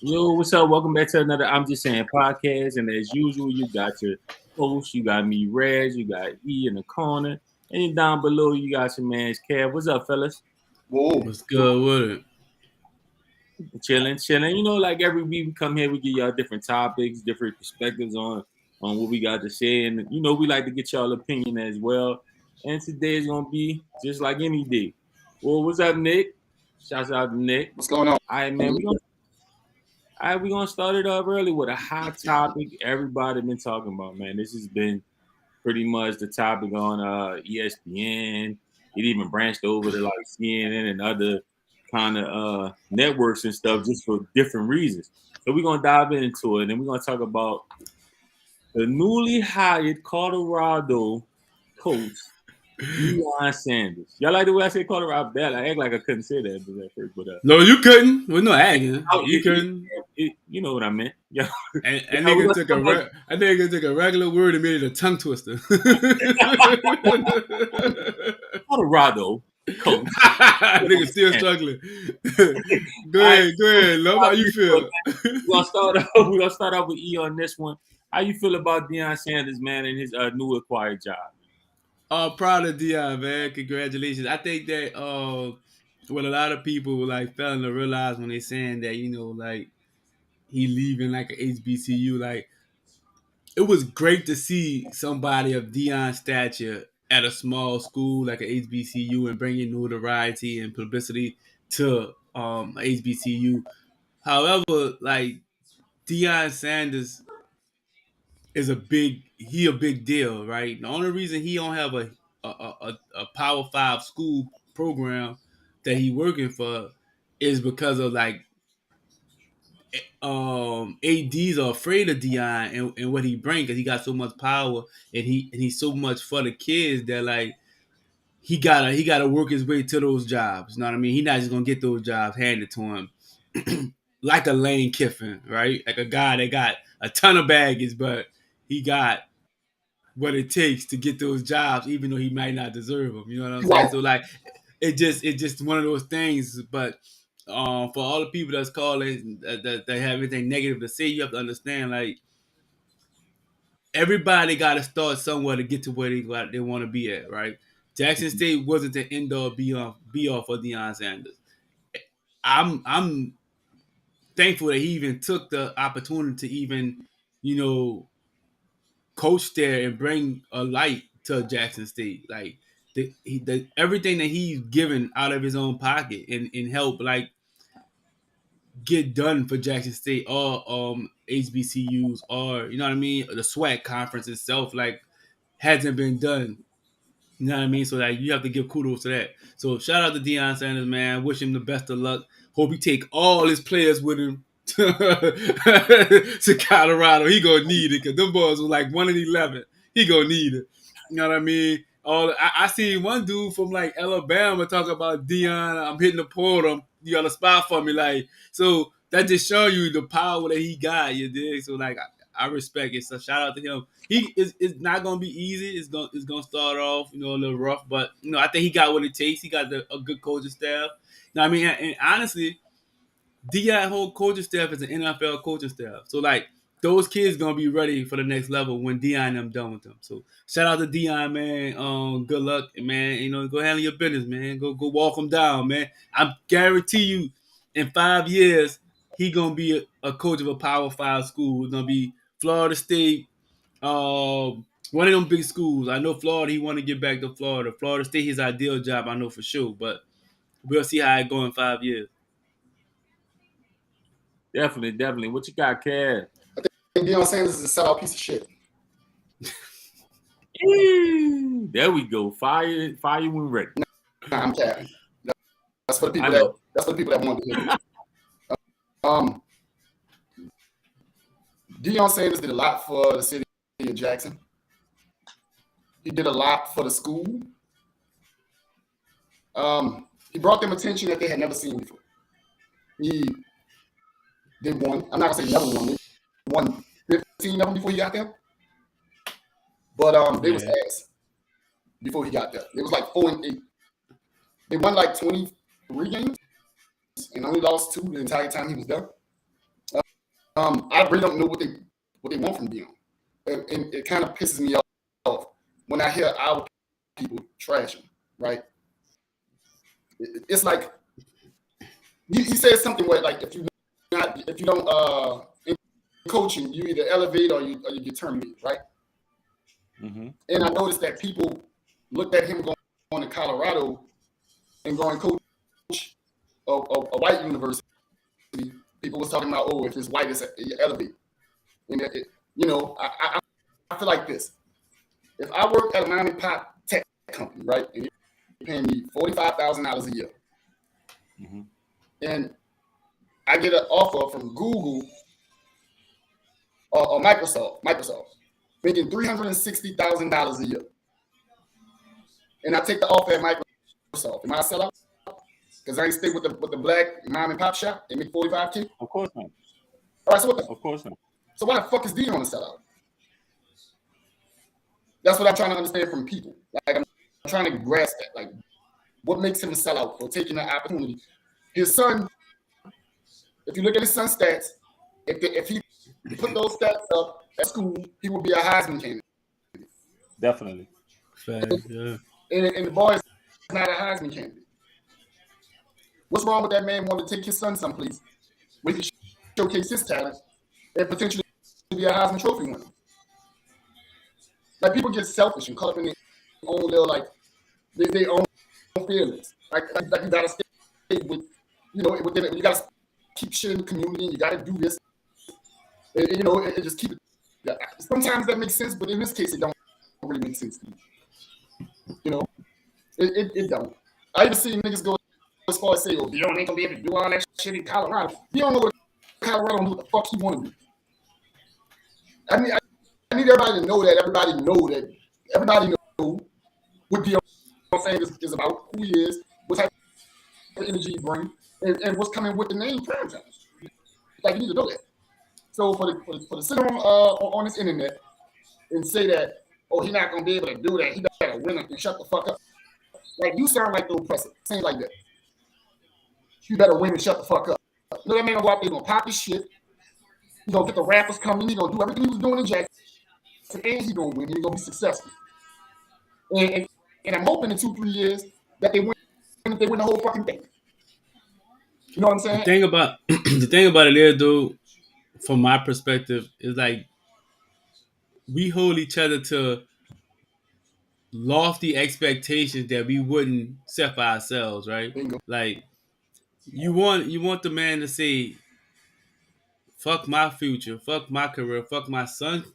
Yo, what's up? Welcome back to another I'm Just Saying podcast. And as usual, you got your host, you got me, Reg, you got E in the corner, and down below, you got your man's Kev. What's up, fellas? Whoa. What's good with it? Chilling, chilling. You know, like every week we come here, we give y'all different topics, different perspectives on what we got to say, and we like to get y'all opinion as well. And today is gonna be just like any day. Well, what's up, Nick? Shouts out to Nick. What's going on? All right, man. We gonna start it up early with a hot topic everybody been talking about, man. This has been pretty much the topic on ESPN. It even branched over to like CNN and other kind of networks and stuff just for different reasons. So we're gonna dive into it and we're gonna talk about the newly hired Colorado coach, Deion Sanders. Y'all like the way I say Colorado? That I act like I couldn't say that at first, but No, you couldn't. Well, no, acting. oh, You couldn't. you know what I meant. Yeah. And nigga took a regular word and made it a tongue twister. Colorado coach. Nigga still struggling. Go ahead. Love how you feel. We're gonna start off with E on this one. How you feel about Deion Sanders, man, and his new acquired job? Proud of Dion, man. Congratulations. I think that what a lot of people like failing to realize when they saying that, like he leaving like an HBCU, like it was great to see somebody of Dion's stature at a small school like an HBCU and bringing notoriety and publicity to HBCU. However, like Deion Sanders is a big deal, right? The only reason he don't have a Power Five school program that he working for is because of like ADs are afraid of Deion and what he brings because he got so much power and he's so much for the kids that like he gotta work his way to those jobs. You know what I mean? He's not just gonna get those jobs handed to him like a Lane Kiffin, right? Like a guy that got a ton of baggage, but he got what it takes to get those jobs, even though he might not deserve them. You know what I'm saying? So like, it's just one of those things. But for all the people that's calling that have anything negative to say, you have to understand like everybody got to start somewhere to get to where they want to be at, right? Jackson State wasn't the end all be all for Deion Sanders. I'm thankful that he even took the opportunity to even coach there and bring a light to Jackson State. Like everything that he's given out of his own pocket and help like get done for Jackson State or HBCUs or you know what I mean, the SWAC conference itself like hasn't been done. You know what I mean? So like you have to give kudos to that. So shout out to Deion Sanders, man. Wish him the best of luck. Hope he take all his players with him to Colorado. He gonna need it because them boys were like 1-11. He gonna need it. You know what I mean? I see one dude from like Alabama talk about Deion. I'm hitting the portal. You got a spot for me, like so. That just show you the power that he got. You dig? So like I respect it. So shout out to him. It's not gonna be easy. It's gonna start off a little rough, but I think he got what it takes. He got a good coaching staff. You know what I mean? And honestly, Deion whole coaching staff is an NFL coaching staff. So like those kids gonna be ready for the next level when Deion and them done with them. So shout out to Deion, man. Good luck, man. Go handle your business, man. Go walk them down, man. I guarantee you, in 5 years, he gonna be a coach of a Power 5 school. It's gonna be Florida State, one of them big schools. I know Florida. He want to get back to Florida. Florida State, his ideal job. I know for sure, but we'll see how it go in 5 years. Definitely. What you got, Kev? I think Deion Sanders is a sellout piece of shit. There we go. Fire when ready. Nah, I'm capping. That's for the people that want to hear it. Deion Sanders did a lot for the city of Jackson. He did a lot for the school. He brought them attention that they had never seen before. They won. I'm not gonna say never won. They won 15 of them before he got there. But they was ass before he got there. It was like 4-8. They won like 23 games and only lost 2 the entire time he was there. I really don't know what they want from Dion, and it kind of pisses me off when I hear our people trash him. Right? It's like he says something where like if you don't in coaching, you either elevate or you get terminated, right? Mm-hmm. And I noticed that people looked at him going to Colorado and going coach a white university. People was talking about, oh, if it's white, it's elevate. And I feel like this. If I work at a mom and pop tech company, right, and you're paying me $45,000 a year, Mm-hmm. and I get an offer from Google or Microsoft, making $360,000 a year, and I take the offer at Microsoft, am I a sellout? Because I ain't stay with the black mom and pop shop and make $45K. Of course not. All right, so what the? Of course not. So why the fuck is Dion a sellout? That's what I'm trying to understand from people. Like I'm trying to grasp that. Like, what makes him a sellout for taking the opportunity? His son, if you look at his son's stats, if he put those stats up at school, he would be a Heisman candidate. Definitely. Fact, yeah. And the boy is not a Heisman candidate. What's wrong with that man wanting to take his son someplace where he can showcase his talent and potentially be a Heisman Trophy winner? Like people get selfish and caught up in their own little like their own feelings. Like you gotta stay with within, you gotta keep shit in the community. You gotta do this. And, it just keep it. Yeah, sometimes that makes sense, but in this case, it don't really make sense to me. It don't. I even see niggas go as far as say, "Oh, Dion ain't gonna be able to do all that shit in Colorado." He don't know what Colorado do what the fuck he want to do. I need everybody to know that. Everybody know what Dion saying is about, who he is, what type of energy he brings, and what's coming with the name prime time. Like you need to know that. So for the sit on this internet and say that, oh, he's not gonna be able to do that, he better win and shut the fuck up. Like you sound like the oppressor, saying like that. You better win and shut the fuck up. No, that man gonna go out there, gonna pop his shit. He gonna get the rappers coming. He gonna do everything he was doing in Jackson, and he gonna win. And he gonna be successful. And I'm hoping in 2-3 years that they win the whole fucking thing. You know what I'm saying? The thing about it is, dude, from my perspective, is like we hold each other to lofty expectations that we wouldn't set for ourselves, right? Bingo. Like you want the man to say, "Fuck my future, fuck my career, fuck my son's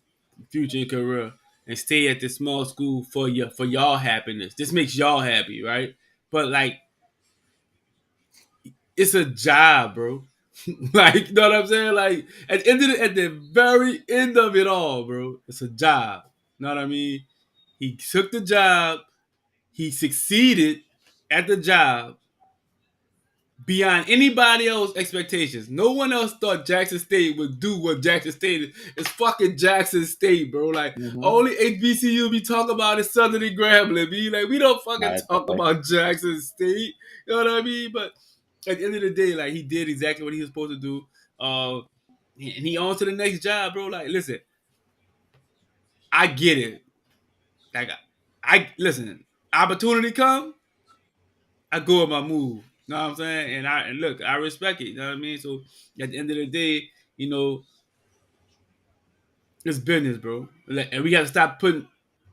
future and career," and stay at this small school for y'all happiness. This makes y'all happy, right? But like, it's a job, bro. Like, you know what I'm saying? Like, at the very end of it all, bro, it's a job. You know what I mean? He took the job. He succeeded at the job beyond anybody else's expectations. No one else thought Jackson State would do what Jackson State is. It's fucking Jackson State, bro. Like, only HBCU be talking about is Southern and Grambling. Be like, we don't fucking talk about Jackson State. You know what I mean? But at the end of the day, like, he did exactly what he was supposed to do. And he on to the next job, bro. Like, listen, I get it. Like, listen, opportunity come, I go with my move. You know what I'm saying? And look, I respect it. You know what I mean? So at the end of the day, it's business, bro. Like, and we got to stop putting,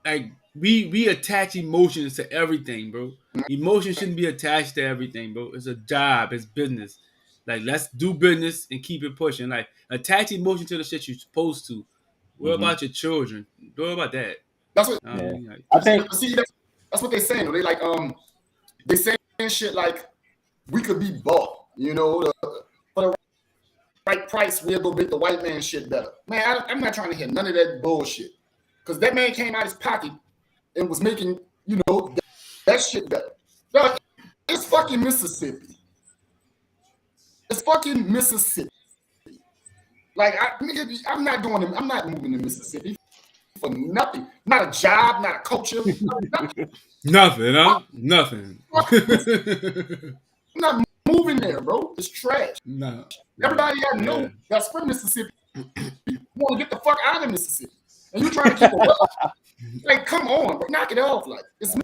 like, we attach emotions to everything, bro. Emotions shouldn't be attached to everything, bro. It's a job. It's business. Like, let's do business and keep it pushing. Like, attach emotion to the shit you're supposed to. What about your children? What about that? That's what I mean, like, I think. See, that's what they're saying. They like they saying shit like we could be bought. For the right price, we'll go make the white man shit better. Man, I'm not trying to hear none of that bullshit. Because that man came out his pocket and was making, that shit better. Dog, it's fucking Mississippi. It's fucking Mississippi. Like, I'm not moving to Mississippi for nothing. Not a job, not a culture. Nothing, huh? Nothing. I'm not moving there, bro. It's trash. No. Everybody I know that's from Mississippi You want to get the fuck out of Mississippi, and you trying to keep it up. Like, come on, bro. Knock it off. Like, it's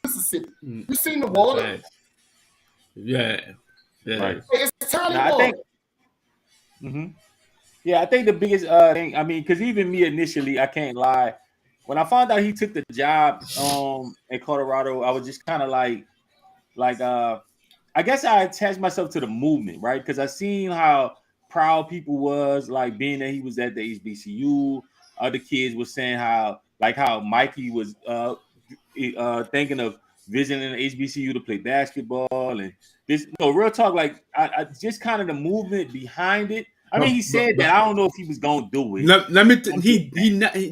Mississippi. You seen the water? Right. Yeah. Right. It's tiny Now, I water. think. Yeah, I think the biggest thing. I mean, because even me initially, I can't lie. When I found out he took the job in Colorado, I was just kind of like I guess I attached myself to the movement, right? Because I seen how proud people was, like being that he was at the HBCU. Other kids were saying how Mikey was thinking of visiting the HBCU to play basketball and this. No, real talk. Like I just kind of the movement behind it. I mean, he said that. I don't know if he was gonna do it. Let me.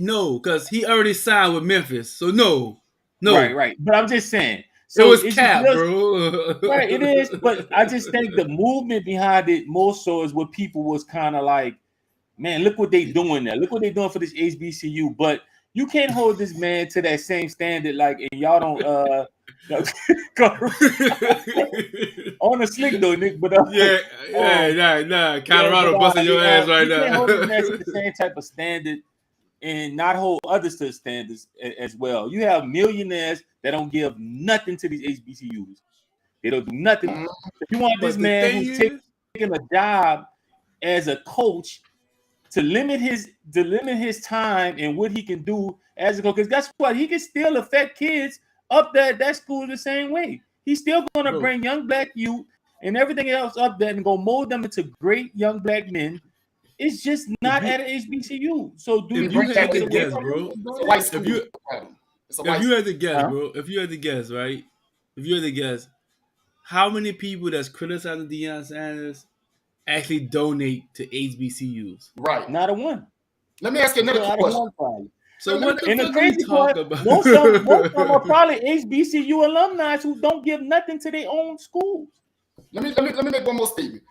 No, because he already signed with Memphis. So no. Right. But I'm just saying. So So it was it's cap, just, bro. right, it is. But I just think the movement behind it more so is what people was kind of like, man, look what they doing there. Look what they doing for this HBCU. But you can't hold this man to that same standard, like, and y'all don't on the slick though, Nick. But nah. Colorado busting your ass right you can't now. hold this man to the same type of standard and not hold others to standards as well. You have millionaires that don't give nothing to these HBCUs. They don't do nothing. If you want this man who's taking a job as a coach to limit his time and what he can do as a coach, because guess what? He can still affect kids up there at that school the same way. He's still going to bring young black youth and everything else up there and go mold them into great young black men. It's just not at an HBCU. So do if you had to guess, bro, if you had to guess, bro, if you had to guess, right? If you had to guess, how many people that's criticizing Deion Sanders actually donate to HBCUs? Right. Not a one. Let me ask you another question. So what the fuck crazy talk about? Most of them are probably HBCU alumni who don't give nothing to their own schools. Let me make one more statement.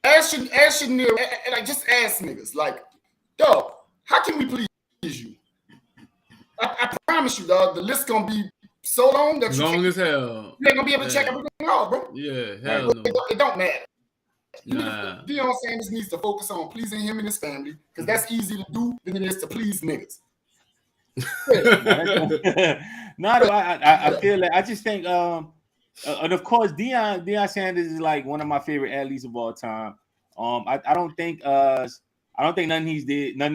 Ask your like just ask niggas like, dog, how can we please you? I promise you, dog, the list gonna be so long that long as hell. You ain't gonna be able to check everything out, bro. Yeah, hell no. It don't matter. Nah. Deion Sanders needs to focus on pleasing him and his family because that's easier to do than it is to please niggas. I feel like I just think and of course Deion Sanders is like one of my favorite athletes of all time. I don't think nothing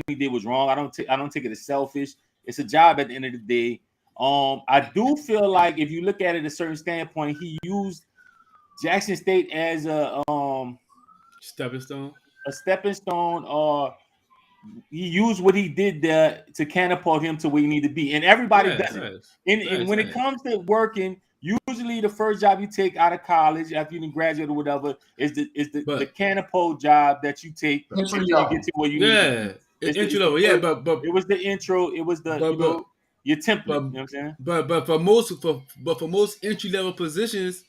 he did was wrong. I don't take it as selfish. It's a job at the end of the day. I do feel like if you look at it a certain standpoint, he used Jackson State as a stepping stone, or he used what he did there to catapult him to where he need to be. And everybody does it. And when it comes to working, usually the first job you take out of college after you graduate or whatever is the catapult job that you take until you get to where you need to be. It's entry level. Yeah, but it was the intro. It was the your template. You know what I'm saying? But for most entry level positions,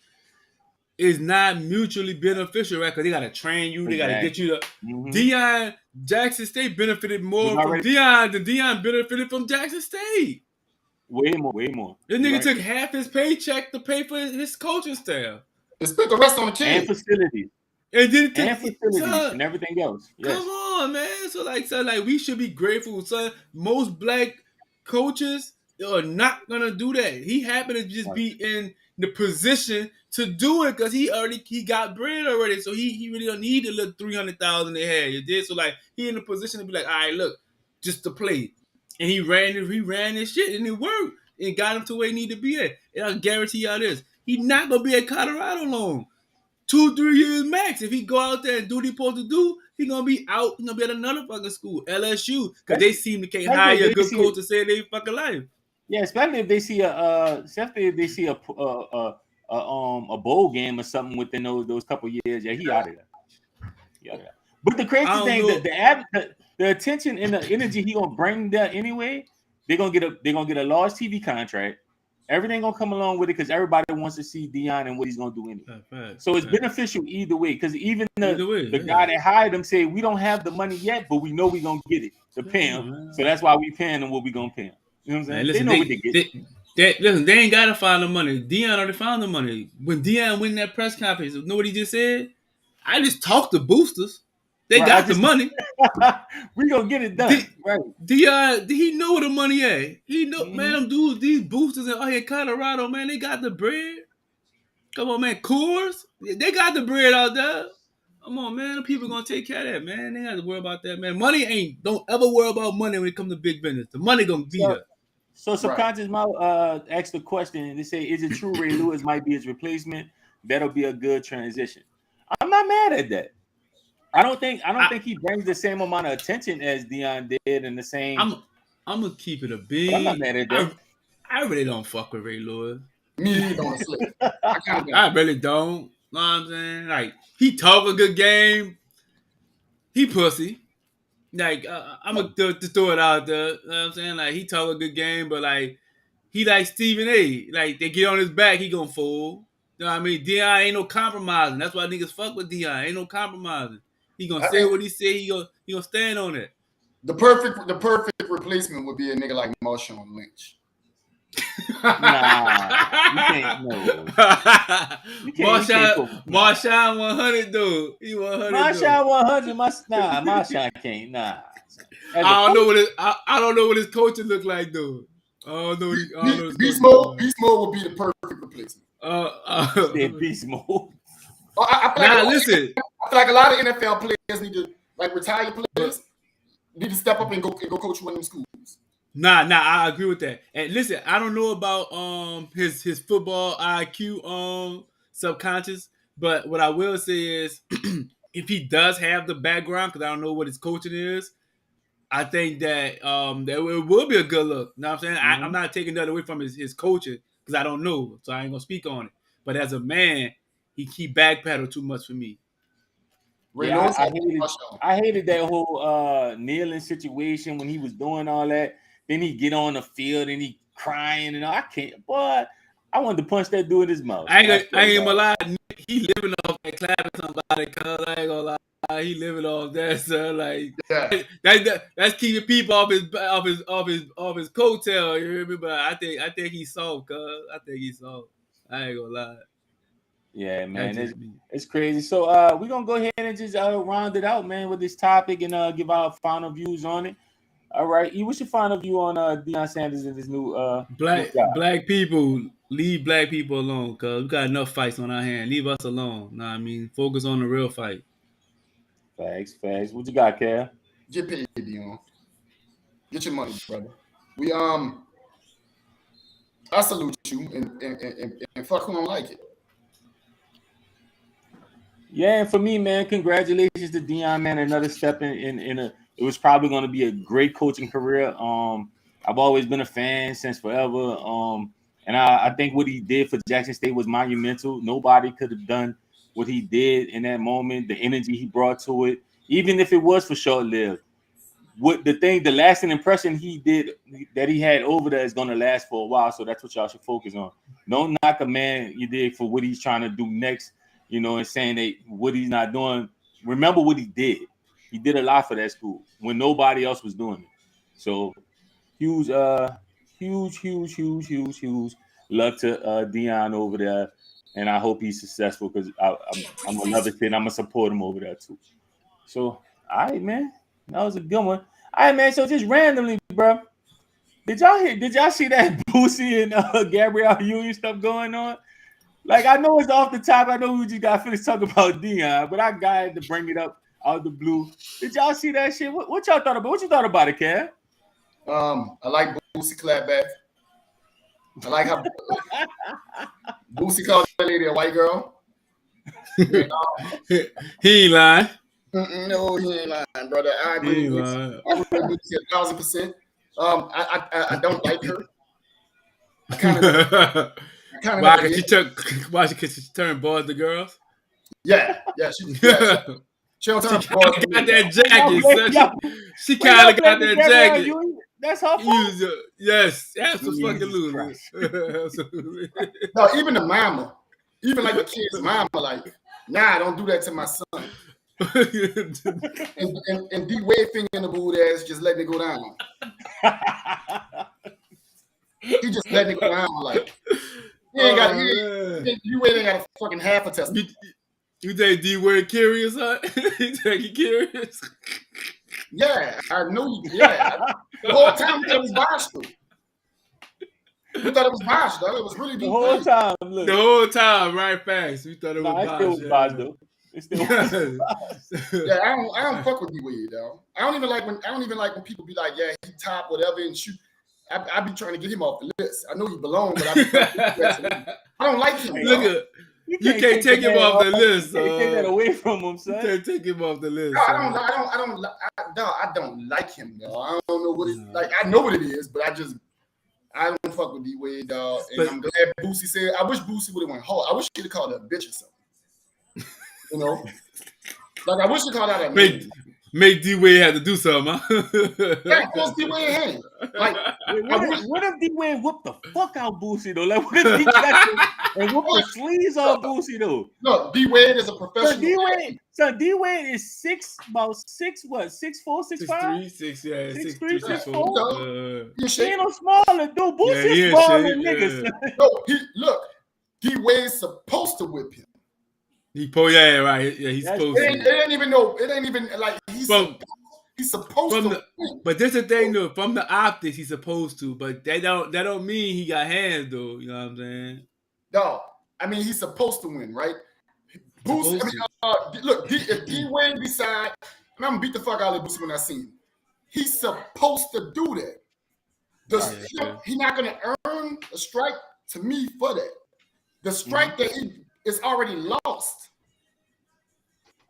is not mutually beneficial, right? Because they gotta train you, they gotta get you to Deion. Jackson State benefited more from Deion than Deion benefited from Jackson State. Way more. This nigga took half his paycheck to pay for his coaching staff. They spent the rest on the kid. And facilities. And everything else. Yes. Come on, man. So we should be grateful, son. Most black coaches are not gonna do that. He happened to just be in the position to do it because he got bread already. So he really don't need the little 300,000 they had. You did so he in the position to be like, all right, look, just to play. And he ran his shit and it worked and got him to where he need to be at. And I guarantee y'all this, he not gonna be at Colorado long. 2-3 years max. If he go out there and do what he supposed to do, he gonna be out. He gonna be at another fucking school, LSU, because they seem to can't hire a good coach to save their fucking life. Yeah, especially if they see a bowl game or something within those couple years. Yeah, he out of there. But the crazy thing, the attention and the energy he gonna bring there anyway, they're gonna get a large TV contract. Everything gonna come along with it because everybody wants to see Deion and what he's gonna do anyway. So it's beneficial either way. Because even the guy that hired him said we don't have the money yet, but we know we're gonna get it to pay him. So that's why we paying him what we gonna pay him. You know what I'm saying? Listen, they know what they get. They ain't gotta find the money. Deion already found the money. When Deion went in that press conference, you know what he just said? I just talked to boosters. They got the money. We gonna get it done. Right. He know where the money at. He know, man, dude, these boosters out here in Colorado, man, they got the bread. Come on, man. Coors, they got the bread out there. Come on, man. People gonna take care of that, man. They have to worry about that, man. Don't ever worry about money when it comes to big business. The money gonna be there. So Subconscious Mouth asked the question. They say, is it true Ray Lewis might be his replacement? That'll be a good transition. I'm not mad at that. I don't think he brings the same amount of attention as Dion did, and the same. I'm gonna keep it a beat. I'm not mad at that. I really don't fuck with Ray Lewis. Me don't slip. I really don't. Know what I'm saying? Like, he talk a good game. He pussy. Like, I'm gonna throw it out there. You know what I'm saying? Like, he talk a good game, but like, he like Stephen A. Like, they get on his back, he gonna fold. You know what I mean? Dion ain't no compromising. That's why niggas fuck with Dion. Ain't no compromising. He gonna say what he say. He gonna stand on it. The perfect replacement would be a nigga like Marshawn Lynch. Nah, you can't. No. Marshawn 100 though. He 100. Marshawn 100. Marshawn can't. Nah. I don't know what his coaching look like though. I don't know. Beast Mode would be the perfect replacement. Beast Mode. Listen. I feel like a lot of NFL players need to, like, retire players need to step up and go coach one of them schools. Nah, I agree with that. And listen, I don't know about his football IQ subconscious, but what I will say is if he does have the background, because I don't know what his coaching is, I think that that it will be a good look. You know what I'm saying? I'm not taking that away from his coaching because I don't know, so I ain't gonna speak on it. But as a man, he backpedaled too much for me. Yeah, I hated that whole kneeling situation when he was doing all that. Then he get on the field and he crying and all. I can't, boy. I wanted to punch that dude in his mouth. I ain't gonna lie. He living off that clapping somebody. Cause I ain't gonna lie. He living off that, son. Like that's keeping people off his coattail. You hear me? But I think he's soft. Cause I think he's soft. I ain't gonna lie. Yeah, man, it's crazy. So we're gonna go ahead and just round it out, man, with this topic and give our final views on it. All right, what's your final view on Deion Sanders and his new black people? Leave black people alone, cause we got enough fights on our hand. Leave us alone. Know what I mean? Focus on the real fight. Facts. What you got, Cal? Get paid, Dion. Get your money, brother. I salute you and fuck who don't like it. Yeah, and for me, man, congratulations to Deion, man. Another step in a. It was probably going to be a great coaching career. I've always been a fan since forever. And I think what he did for Jackson State was monumental. Nobody could have done what he did in that moment. The energy he brought to it, even if it was for short-lived. The lasting impression he did that he had over there is going to last for a while. So that's what y'all should focus on. Don't knock a man you did for what he's trying to do next. You know, and saying that what he's not doing. Remember what he did. He did a lot for that school when nobody else was doing it. So huge love to Deion over there, and I hope he's successful because I'm gonna love it and I'm gonna support him over there too. So, all right, man, that was a good one. All right, man. So just randomly, bro, did y'all see that Boosie and Gabrielle Union stuff going on? Like, I know it's off the top. I know we just got finished talking about Deion, but I got to bring it up out of the blue. Did y'all see that shit? What y'all thought about? What you thought about it, Cal? I like Boosie clapback. I like how Boosie called that lady a white girl. He ain't lying. No, he ain't lying, brother. I agree with Boosie 1,000%. I don't like her. Why? Because she turned boys to girls? Yeah. She don't turn boys to got that jacket. She kind of got that jacket. That's her fault. Yes, absolutely. No, even the mama, even like the kid's mama, like, nah, don't do that to my son. and D Wade finger in the boot ass, just letting it go down. He just letting it go down, like. You ain't got a fucking half a testament. You think D-Wade curious, huh? You think he curious? Yeah, I know. Yeah, the whole time we thought it was Bosh, though. We thought it was Bosh, though. It was really The whole D-Wade. time, look. The whole time, right fast. We thought it Nah, was it still Bosh. was Bosh, though. It still was Bosh. Yeah, I don't fuck with D-Wade, though. I don't even like when people be like, yeah, he top whatever and shoot. I be trying to get him off the list. I know he belong, but I don't like him. Look dog. at you can't take him off the list. You can't take that away from him, son. You can't take him off the list. No, I don't like him, though. I don't know what it's like. I know what it is, but I don't fuck with D-Wade, dog. And I'm glad Boosie said. I wish Boosie would have went hard. I wish he'd have called her a bitch or something. You know, like I wish he called out a name. Make D-Wade have to do something, huh? Yeah, of course D-Wade had. Like, what if D-Wade whooped the fuck out Boosie though? Like, what if he got him and whooped the sleeves on Boosie though? Look, D-Wade is a professional. D-Wade is 6'4", 6'5"? 6'3", 6'4". He ain't no smaller dude. Boosie's smaller than niggas. No, look, D-Wade's supposed to whip him. Right. Yeah, he's supposed to. It ain't even like he's supposed to. But that's the thing, though. From the optics, he's supposed to. But that don't mean he got hands, though. You know what I'm saying? No, I mean he's supposed to win, right? Boosie. Look, if D-Wade decide, and I'm gonna beat the fuck out of Boosie when I see him. He's supposed to do that. He's not gonna earn a strike to me for that. The strike that he is already lost.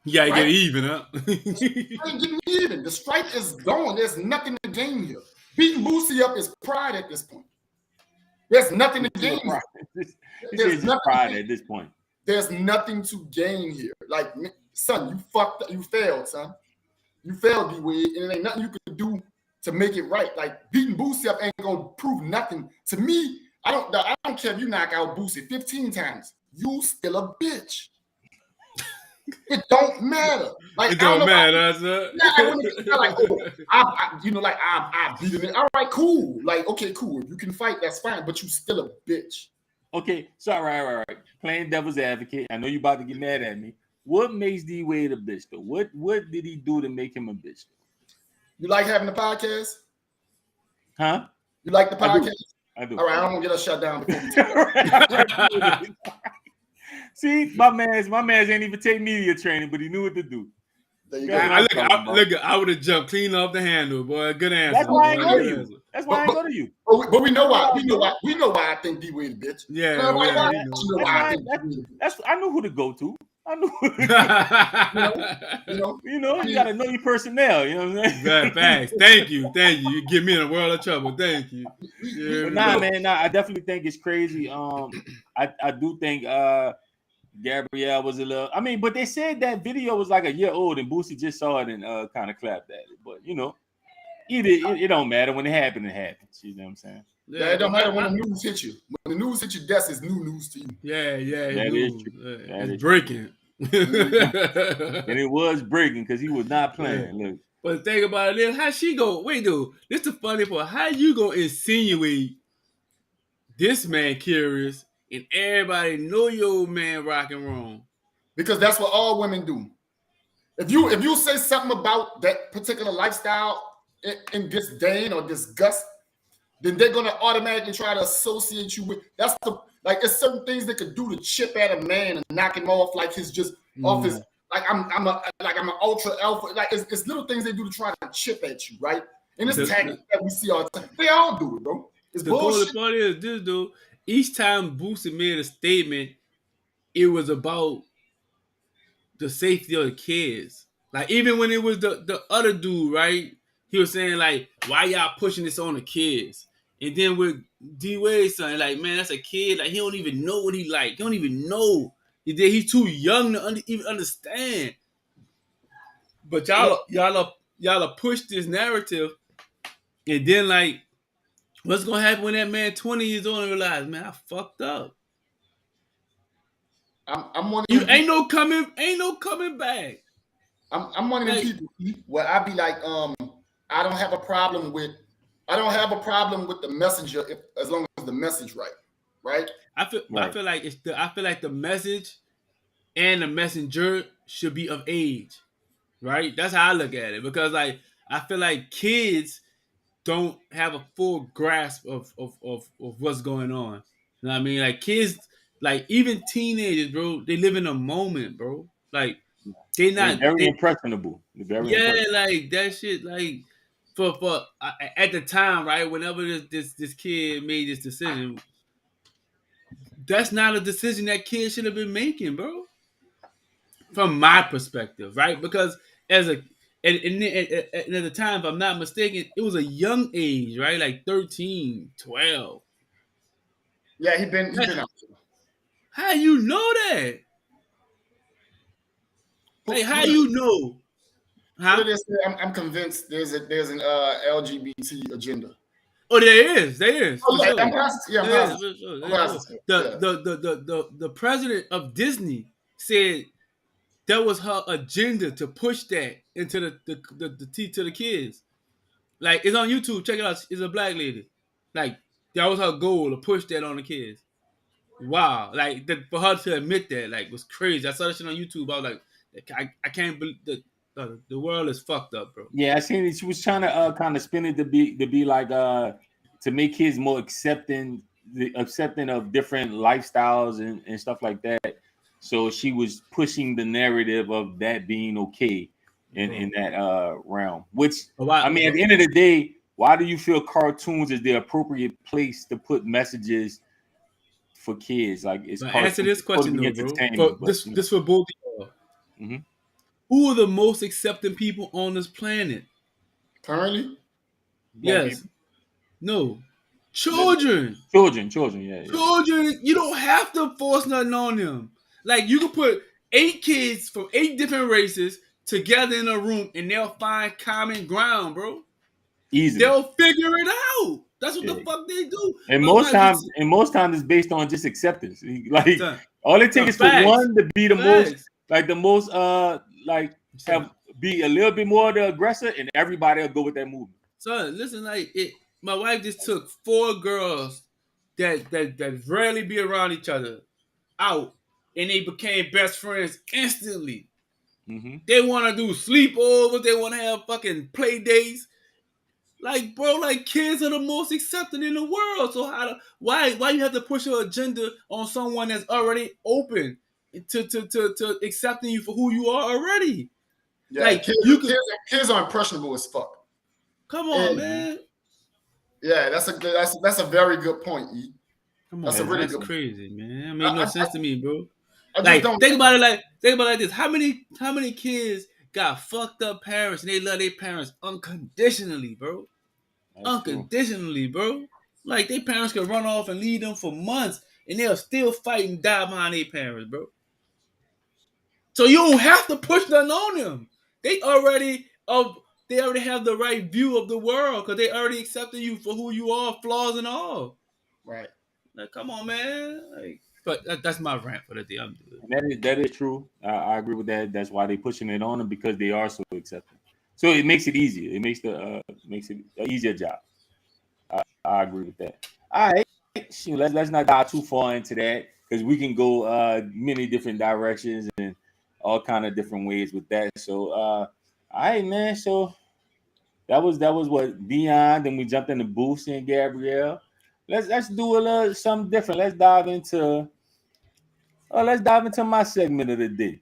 You gotta get even, huh? Getting even. The strike is gone. There's nothing to gain here. Beating Boosie up is pride at this point. There's nothing to gain. There's pride at this point. There's nothing to gain here. Like, son, you fucked up. You failed, son. You failed, D-Wade, and it ain't nothing you can do to make it right. Like, beating Boosie up ain't gonna prove nothing. To me, I don't care if you knock out Boosie 15 times. You still a bitch. It don't matter. Like, it don't matter, sir. I beat it. All right, cool. Like, okay, cool. If you can fight, that's fine. But you still a bitch. Okay, so right. Playing devil's advocate. I know you about to get mad at me. What makes D-Wade a bitch though? What did he do to make him a bitch? You like having the podcast? Huh? You like the podcast? I do. All right, I don't want to get us shut down before we See, my man's ain't even take media training, but he knew what to do. There you go. I would have jumped clean off the handle, boy. Good answer. That's why I go to you. That's why I go to you. But we know why. We know why I think D-Wade a bitch. Yeah. I knew who to go to. I knew. You gotta know your personnel. You know what I'm saying? Facts. Thank you. You get me in a world of trouble. Thank you. Yeah, man. I definitely think it's crazy. I do think Gabrielle was a little. I mean, but they said that video was like a year old, and Boosie just saw it and kind of clapped at it. But it don't matter when it happens. It happens. You know what I'm saying? Yeah, it don't matter when the news hits you. When the news hits your desk, it's new news to you. Yeah. That is true. It's breaking. And it was breaking because he was not playing. Yeah. Look. But the thing about it is, how she go? Wait, dude. This the funny part. How you gonna insinuate this man curious and everybody know your man rocking wrong? Because that's what all women do. If you say something about that particular lifestyle in disdain or disgust, then they're gonna automatically try to associate you with. It's certain things they could do to chip at a man and knock him off like his just off his. Like I'm an ultra alpha. Like it's little things they do to try to chip at you, right? And this tactic that we see all the time. They all do it, bro. It's bullshit. The part is this, dude. Each time Boosie made a statement, it was about the safety of the kids. Like even when it was the other dude, right? He was saying like, "Why y'all pushing this on the kids?" And then with D-Wade son, like, man, that's a kid. Like he don't even know what he like. He don't even know. He's too young to even understand. But y'all push this narrative, and then like, what's gonna happen when that man 20 years old and realize, man, I fucked up. I'm one of you ain't no coming back. I'm one of them people where I be like, I don't have a problem with the messenger as long as the message right. I feel like the message and the messenger should be of age, right? That's how I look at it because like I feel like kids don't have a full grasp of what's going on. You know what I mean? Like kids, like even teenagers, bro, they live in a moment, bro. Like they They're not very they impressionable. They're very yeah, impressionable. like that shit, like for at the time, right? Whenever this kid made this decision, that's not a decision that kid should have been making, bro. From my perspective, right? Because as a and at the time, if I'm not mistaken, it was a young age, right? Like 13, 12. Yeah, he been out. How you know that? Like, Put, how put it, you know? put Huh? it this way, I'm convinced there's an LGBT agenda. Oh, there is, Oh for yeah, sure. I'm There is, positive. for sure, I'm there is, for sure. positive. The, Yeah, the, the, the, the president of Disney said that was her agenda to push that into to the kids. Like, it's on YouTube. Check it out. It's a black lady. Like, that was her goal to push that on the kids. Wow. Like, for her to admit that, like, was crazy. I saw that shit on YouTube. I was like, I can't believe the world is fucked up, bro. Yeah, I seen it. She was trying to kind of spin it to be like to make kids more accepting of different lifestyles and stuff like that. So she was pushing the narrative of that being okay in Bro. that realm. Which But why, I mean, at the end of the day, why do you feel cartoons is the appropriate place to put messages for kids? Like it's but answer cartoons this it's supposed question to be though, bro. For entertaining, but this for both of y'all. mhm. Who are the most accepting people on this planet? currently, Black Yes. people, No. Children. children, yeah, yeah. Children, you don't have to force nothing on them. Like you can put 8 kids from 8 different races together in a room and they'll find common ground, bro. Easily. They'll figure it out. That's what the Yeah. fuck they do. And My wife just most times it's based on just acceptance. Like son, all it takes son, is for facts. one to be Facts. the most like Son, have be a little bit more the aggressor and everybody will go with that movement. son, listen, like it my wife just took 4 girls that rarely be around each other out and they became best friends instantly. Mm-hmm. They want to do sleepovers. They want to have fucking play dates. Like, bro, like kids are the most accepting in the world. So why you have to push your agenda on someone that's already open to accepting you for who you are already? yeah, Like you could kids are impressionable as fuck. come on, And man. yeah, that's a very good point. E. Come That's a on, man. really That's good point. crazy, man. That I, made no I, sense to me, bro. I just Like don't. think about it like this. How many kids got fucked up parents and they love their parents unconditionally, bro? That's true. Unconditionally, bro. Like their parents could run off and leave them for months, and they'll still fight and die behind their parents, bro. So you don't have to push nothing on them. They already they already have the right view of the world because they already accepted you for who you are, flaws and all. Right. Like, come on, man. Like, but that's my rant for the day. I'm good. And that is true. I agree with that. That's why they're pushing it on them because they are so accepting. So it makes it easier. It makes it an easier job. I agree with that. All right. Shoot, let's not dive too far into that because we can go many different directions and all kind of different ways with that. So all right, man. So that was what Dion. Then we jumped into Boosie and Gabrielle. Let's do a little something different. Let's dive into my segment of the day.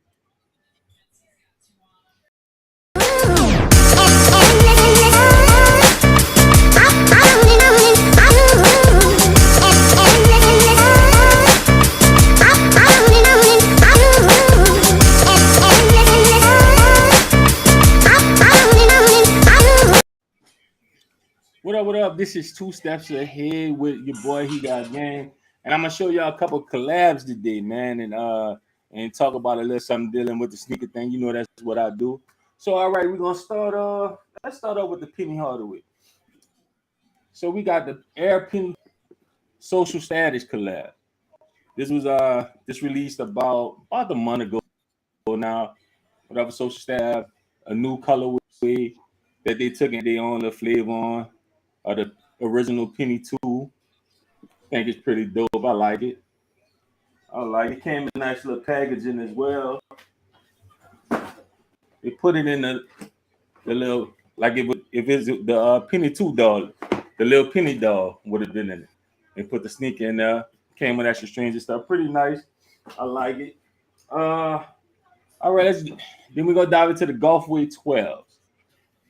What up? What up? This is Two Steps Ahead with your boy. He got game, and I'm gonna show y'all a couple collabs today, man, and talk about a little something dealing with the sneaker thing. You know that's what I do. So all right, we're gonna start. Let's start off with the Penny Hardaway. So we got the Air Penny Social Status collab. This released about a month ago now. Whatever Social Status, a new colorway that they took and they own the flavor on. The original Penny 2. Think it's pretty dope. I like it. I like it. Came in nice little packaging as well. They put it in the little like it would if it's the penny two doll, the little penny doll would have been in it. They put the sneaker in there. Came with extra strings and stuff. Pretty nice. I like it. All right. Then we gonna dive into the Golfway 12s.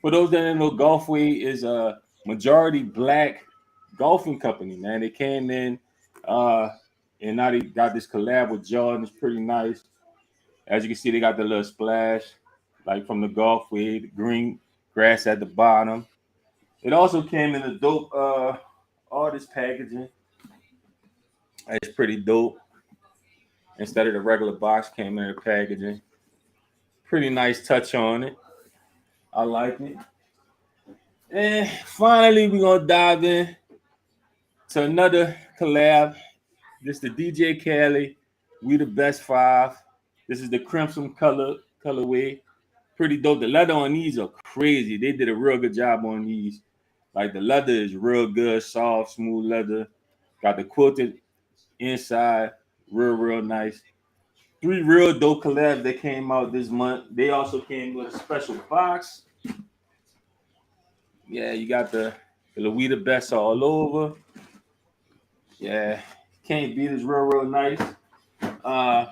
For those that don't know, Golfway is a majority black golfing company. Man, they came in, uh, and now they got this collab with Jordan. It's pretty nice. As you can see, they got the little splash, like from the Golfway, the green grass at the bottom. It also came in a dope artist packaging. It's pretty dope. Instead of the regular box, came in a packaging. Pretty nice touch on it. I like it. And finally, we're gonna dive in to another collab. This is the DJ Khaled. We the best five. This is the crimson colorway. Pretty dope. The leather on these are crazy. They did a real good job on these. Like the leather is real good, soft, smooth leather. Got the quilted inside, real nice. Three real dope collabs that came out this month. They also came with a special box. Yeah, you got the Louis Best all over. Yeah, can't beat it. Real nice. Uh,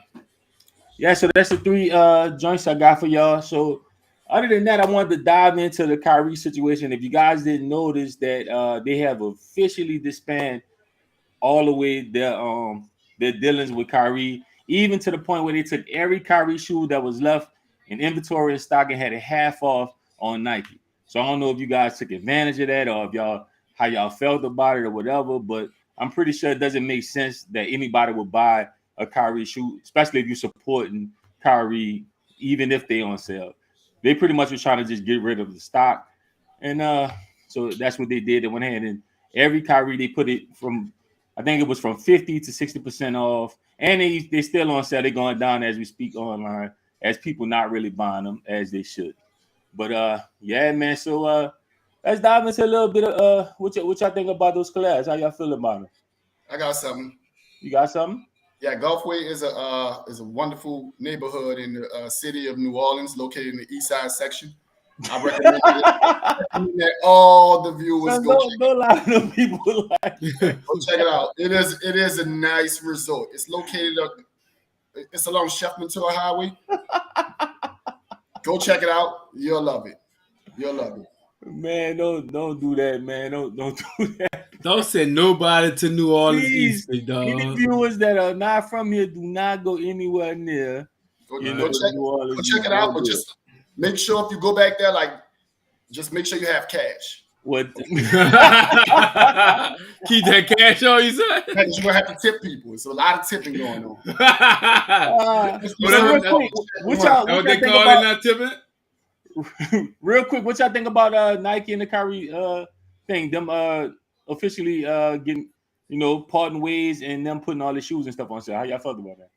yeah, so that's the three joints I got for y'all. So other than that, I wanted to dive into the Kyrie situation. If you guys didn't notice that they have officially disbanded all the way their dealings with Kyrie, even to the point where they took every Kyrie shoe that was left in inventory and stock and had it half off on Nike. So I don't know if you guys took advantage of that or if y'all how y'all felt about it or whatever, but I'm pretty sure it doesn't make sense that anybody would buy a Kyrie shoe, especially if you're supporting Kyrie, even if they on sale. They pretty much were trying to just get rid of the stock. And so that's what they did. They went ahead and every Kyrie they put it from I think it was from 50 to 60% off. And they still on sale. They're going down as we speak online, as people not really buying them as they should. But yeah, man. So let's dive into a little bit of what y'all think about those collabs. How y'all feel about them? I got something. You got something? Yeah, Gulfway is a wonderful neighborhood in the city of New Orleans, located in the East Side section. I recommend it. That all the viewers Son, don't lie to them people like go check it out. It is a nice resort. It's located it's along Sheffman-Tour Highway. Go check it out. You'll love it. You'll love it. Man, don't do that, man. Don't do that. Don't send nobody to New Orleans Please, East, dog. any viewers that are not from here, do not go anywhere near. Go New check it out, but just make sure if you go back there, like, just make sure you have cash. What? Keep that cash on you, son. Because you're gonna have to tip people. It's a lot of tipping going on. Real quick, what they call it not tipping? Real quick, what y'all think about Nike and the Kyrie thing? Them officially getting parting ways and them putting all the shoes and stuff on sale. How y'all felt about that?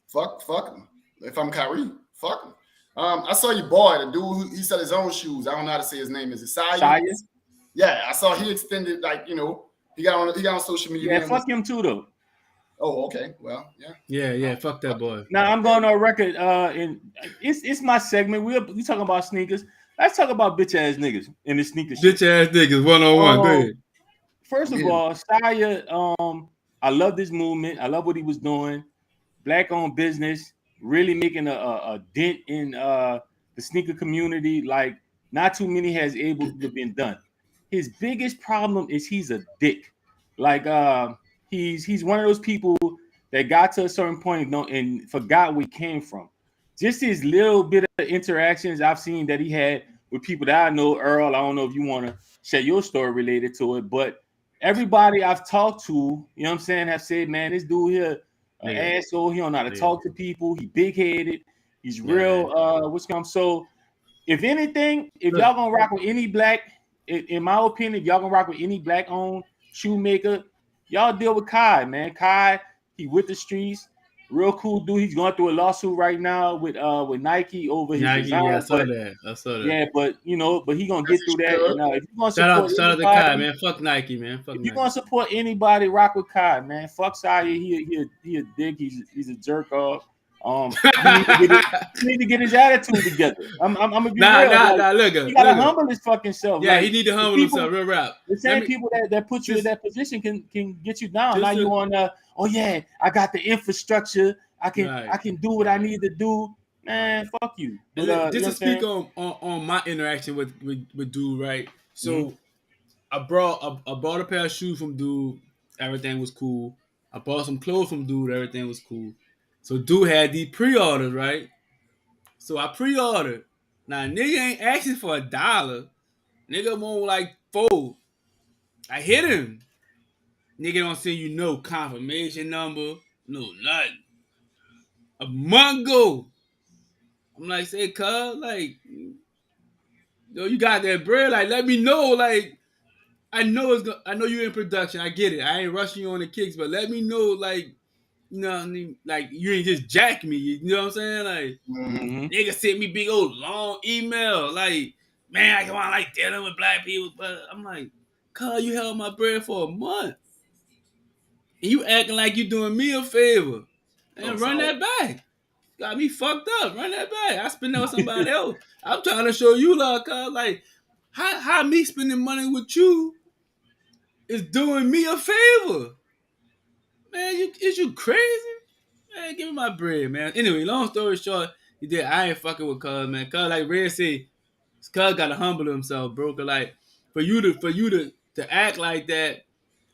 Fuck them. If I'm Kyrie, fuck them. I saw your boy, the dude who he sell his own shoes. I don't know how to say his name. Is it Sayin? Yeah, I saw he extended he got on social media. Yeah, fuck him too though. Oh, okay. Well, yeah. Yeah, fuck that boy. Now I'm going on record, and it's my segment. We talking about sneakers. Let's talk about bitch ass niggas in the sneaker shit. Bitch ass niggas 101. Go ahead. First of all, Saya, I love this movement. I love what he was doing. Black owned business, really making a dent in the sneaker community. Like not too many has able to been done. His biggest problem is he's a dick. Like he's one of those people that got to a certain point and forgot where he came from. Just his little bit of interactions I've seen that he had with people that I know. Earl, I don't know if you want to share your story related to it, but everybody I've talked to, you know what I'm saying, have said, man, this dude here, an asshole. He don't know how to talk to people. He big-headed. He's real, So if anything, if y'all gonna rock with any black, in my opinion, if y'all gonna rock with any black-owned shoemaker, y'all deal with Kai, man. Kai, he with the streets. real cool dude. He's going through a lawsuit right now with Nike over his Nike, yeah, I design, saw but that. I saw that. yeah, but but he gonna As get he through that. should. And if you're gonna Shout out, support shout out to Kai, anybody, man. Fuck Nike, man. Fuck if you're Nike. gonna support anybody, rock with Kai, man. Fuck Saya, he a dick. He's a jerk off. He need to get it. He need to get his attitude together. I'm gonna be Nah, real. nah, Like nah. Look, he gotta look. humble his fucking self. Yeah, he Like need to the humble himself. people, Real rap. the Let same me people that put you in just that position can get you down. Now just you to, on oh yeah, I got the infrastructure. right. I can do what I need to do. Right. Man, fuck you. But And you just know to what I'm speak saying? on my interaction with dude, right? Mm-hmm. So I bought a pair of shoes from dude. Everything was cool. I bought some clothes from dude. Everything was cool. So dude had these pre-orders, right? So I pre-ordered. Now nigga ain't asking for $1. Nigga want like 4. I hit him. Nigga don't send you no confirmation number, no nothing. A month ago, I'm like, say, cuz, like, yo, you got that bread? Like, let me know. Like, I know you in production. I get it. I ain't rushing you on the kicks, but let me know, like, you know what I mean? Like, you ain't just jack me. You know what I'm saying? Like, Mm-hmm. Mm-hmm. nigga sent me big old long email. Like, man, I want like dealing with black people, but I'm like, cuz, you held my bread for a month. And you acting like you doing me a favor. Oh, And run so that back. Got me fucked up. Run that back. I spend that with somebody else. I'm trying to show you love, cuz. Like, how me spending money with you is doing me a favor. Man, is you crazy? Man, give me my bread, man. Anyway, long story short, he did. I ain't fucking with cuz, man. Cuz, like Red said, cuz gotta humble himself, bro. Cause like for you to act like that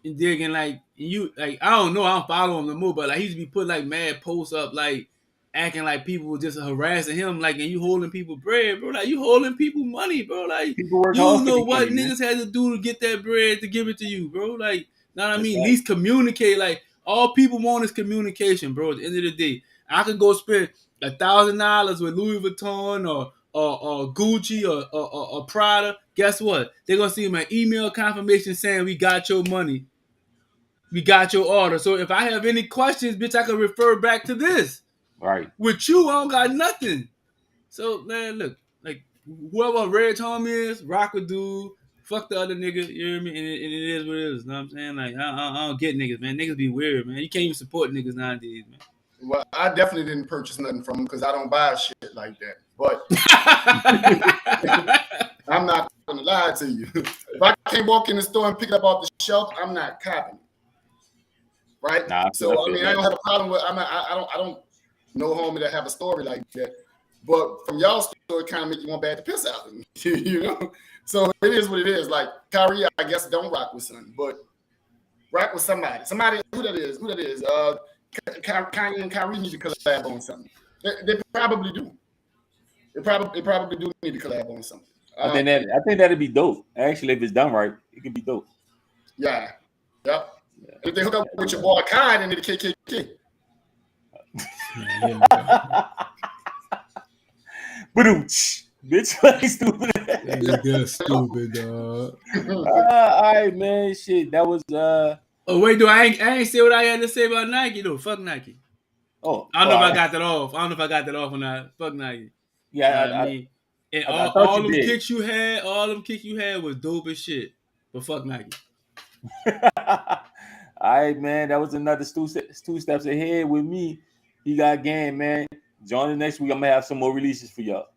and digging like you like I don't know, I don't follow him no more, but like he used to be putting like mad posts up like acting like people were just harassing him, like and you holding people bread, bro. Like you holding people money, bro. Like People work you hard don't for know the what money, man. niggas had to do to get that bread to give it to you, bro. Like, know what I That's mean? At right. least communicate. Like all people want is communication, bro. At the end of the day, I could go spend $1,000 with Louis Vuitton or Gucci or Prada. Guess what? They're gonna see my email confirmation saying we got your money, we got your order. So if I have any questions, bitch, I can refer back to this. Right. With you, I don't got nothing. So man, look, like whoever Red Home is, rock with dude. Fuck the other nigga, you know what I mean? And it is what it is. You know what I'm saying? Like I don't get niggas, man. Niggas be weird, man. You can't even support niggas nowadays, man. well, I definitely didn't purchase nothing from him because I don't buy shit like that. But I'm not gonna lie to you. If I can't walk in the store and pick it up off the shelf, I'm not copying. Right? Nah, So I feel mean, I that. don't have a problem with. I don't know homie that have a story like that. But from y'all story, it kind of make you want bad to piss out of me, you know. So it is what it is. Like KYRIE, I guess don't rock with something, but rock with somebody. Somebody who that is. Kanye and KYRIE need to collab on something. They probably do. They probably do need to collab on something. I think that'd be dope. Actually, if it's done right, it could be dope. Yeah. Yep. Yeah. If they hook up with your boy Kai, then they the KKK. Bitch, like stupid. That's stupid, dog. All right, man. Shit, that was Oh wait, I ain't say what I had to say about Nike though. Fuck Nike. I don't know if I got that off. I don't know if I got that off or not. Fuck Nike. yeah. I mean, and I thought all you them did. kicks you had was dope as shit. But fuck Nike. All right, man. That was another two steps ahead with me. He got game, man. Join us next week. I'm gonna have some more releases for y'all.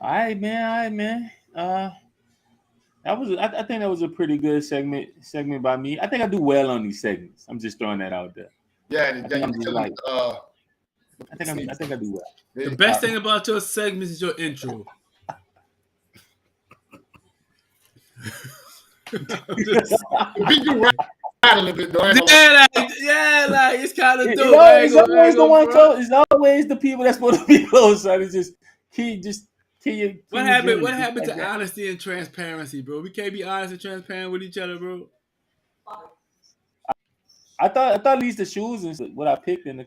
All right, man. I think that was a pretty good segment by me. I think I do well on these segments. I'm just throwing that out there. Yeah, I think I'm just like I think I do well. The best thing about your segments is your intro. beat you right a little bit, though. Like it's kind of dope. It's always the one close. It's always the people that's supposed to be close. So it's just keep your. What happened to honesty and transparency, bro? We can't be honest and transparent with each other, bro. I thought at least the shoes is what I picked in the.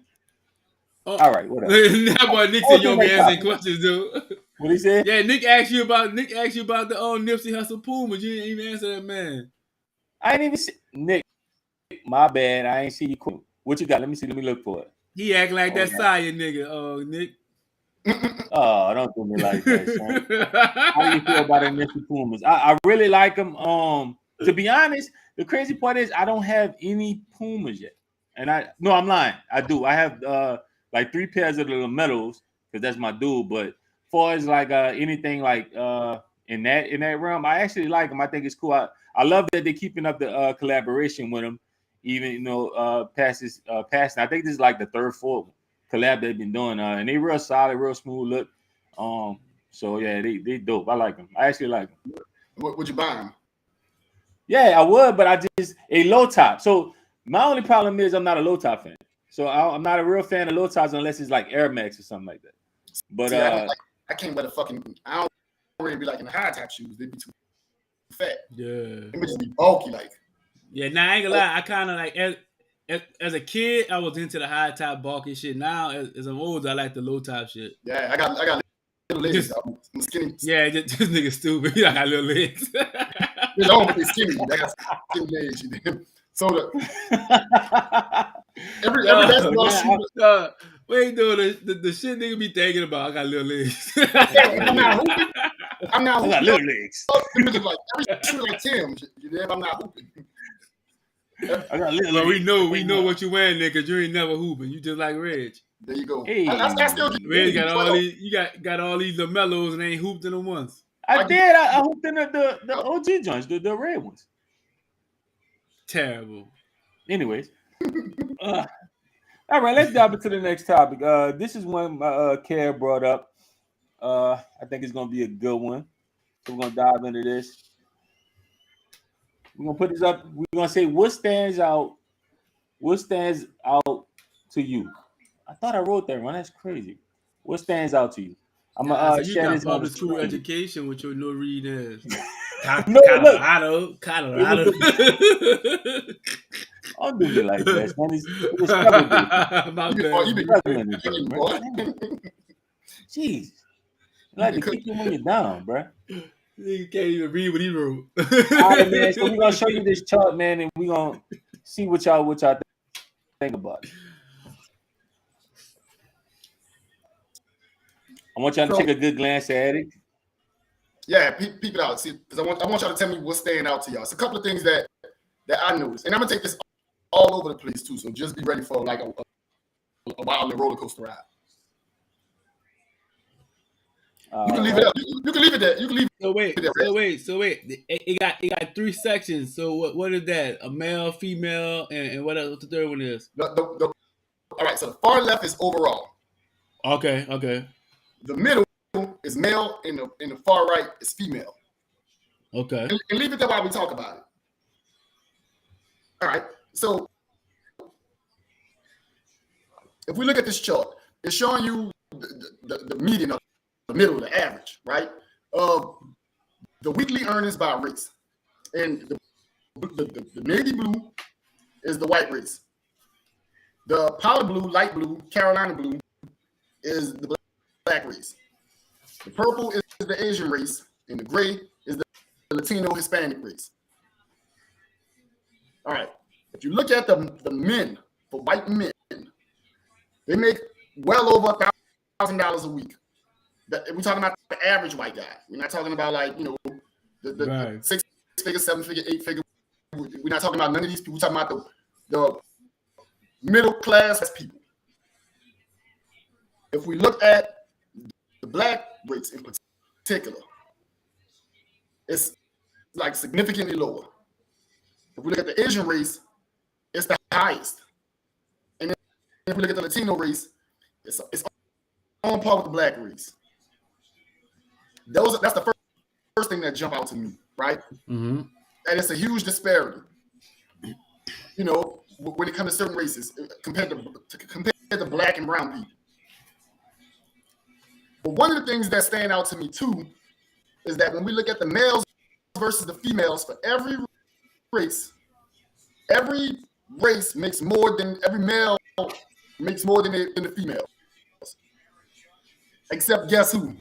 Oh, All right, whatever. that boy Nick On said to you the don't be next answering topic. questions, dude. What he said? Yeah, Nick asked you about the Nipsey Hussle Pumas. You didn't even answer that, man. I ain't even see Nick. My bad. I ain't see you. Cool. What you got? Let me see. Let me look for it. He acting like Oh, that Saya nigga. Oh, Nick. oh, don't do me like that, son. How do you feel about the Nipsey Pumas? I really like them. To be honest, the crazy part is I don't have any Pumas yet, and I'm lying. I do. I have like 3 pairs of the LaMelos because that's my dude. But far as like anything like in that realm, I actually like them. I think it's cool. I love that they're keeping up the collaboration with them, even passing. I think this is like the 3rd, 4th collab they've been doing, and they real solid, real smooth look. So yeah, they dope. I like them. I actually like them. Would you buy them? Yeah, I would, but I just a low top. So my only problem is I'm not a low top fan. So I'm not a real fan of low tops unless it's like Air Max or something like that. But See, I can't wear the fucking. I don't really be like in the high top shoes. They be too fat. Yeah. They just be bulky like. Yeah, now I ain't gonna lie. I kind of like as a kid, I was into the high top bulky shit. Now as I'm older, I like the low top shit. Yeah, I got little legs. I'm skinny. Yeah, this nigga stupid. I got little legs. They're long, but they're skinny. I got skinny legs. So every basketball shoe. We ain't doing the shit nigga be thinking about. I got little legs. I'm not hooping. I got little legs. Like every shoe like Tim. I'm not hooping. I got little. Well, we know what you wearing, nigga. You ain't never hooping. You just like Reg. There you go. Hey. I still Reg got all these. You got all these LaMelos and ain't hooped in them once. I did. I hooped in the OG joints, the red ones. Terrible. Anyways, all right. Let's dive into the next topic. This is one Care brought up. I think it's gonna be a good one. So we're gonna dive into this. We're gonna put this up. We're gonna say what stands out. What stands out to you? I thought I wrote that one. That's crazy. What stands out to you? I'm gonna so you share got this on the public school screen. education with your no read ass. Colorado. Colorado. Don't do me like that, man. It's struggling. My bad. Struggling, bro. Jeez, I like to kick you when you're down, bro. You can't even read what he wrote. All right, man. So we're gonna show you this chart, man, and we're gonna see what y'all think about it. I want y'all to take a good glance at it. Yeah, peep it out. See, because I want y'all to tell me what's staying out to y'all. It's a couple of things that I noticed, and I'm gonna take this all over the place too. So just be ready for like a wild roller coaster ride. You can leave it up. You can leave it there. You can leave So wait. it there. So wait. It got 3 sections. So what is that? A male, female, and what else? What the third one is? All right. So the far left is overall. Okay. The middle is male, and the far right is female. Okay. And leave it there while we talk about it. All right. So if we look at this chart, it's showing you the median of the middle, the average, right? The weekly earnings by race. And the navy blue is the white race. The powder blue, light blue, Carolina blue is the black race. The purple is the Asian race, and the gray is the Latino Hispanic race. All right. If you look at the men, for white men, they make well over $1,000 a week. We're talking about the average white guy. We're not talking about like, the Right. 6-figure, 7-figure, 8-figure. We're not talking about none of these people. We're talking about the middle class people. If we look at the black rates in particular, it's like significantly lower. If we look at the Asian race, it's the highest. And then if we look at the Latino race, it's on par with the black race. That's the first thing that jump out to me, right? Mm-hmm. And it's a huge disparity. When it comes to certain races compared to black and brown people. But one of the things that stand out to me too is that when we look at the males versus the females for every race, every race makes more than every male makes more than the females. Except guess who?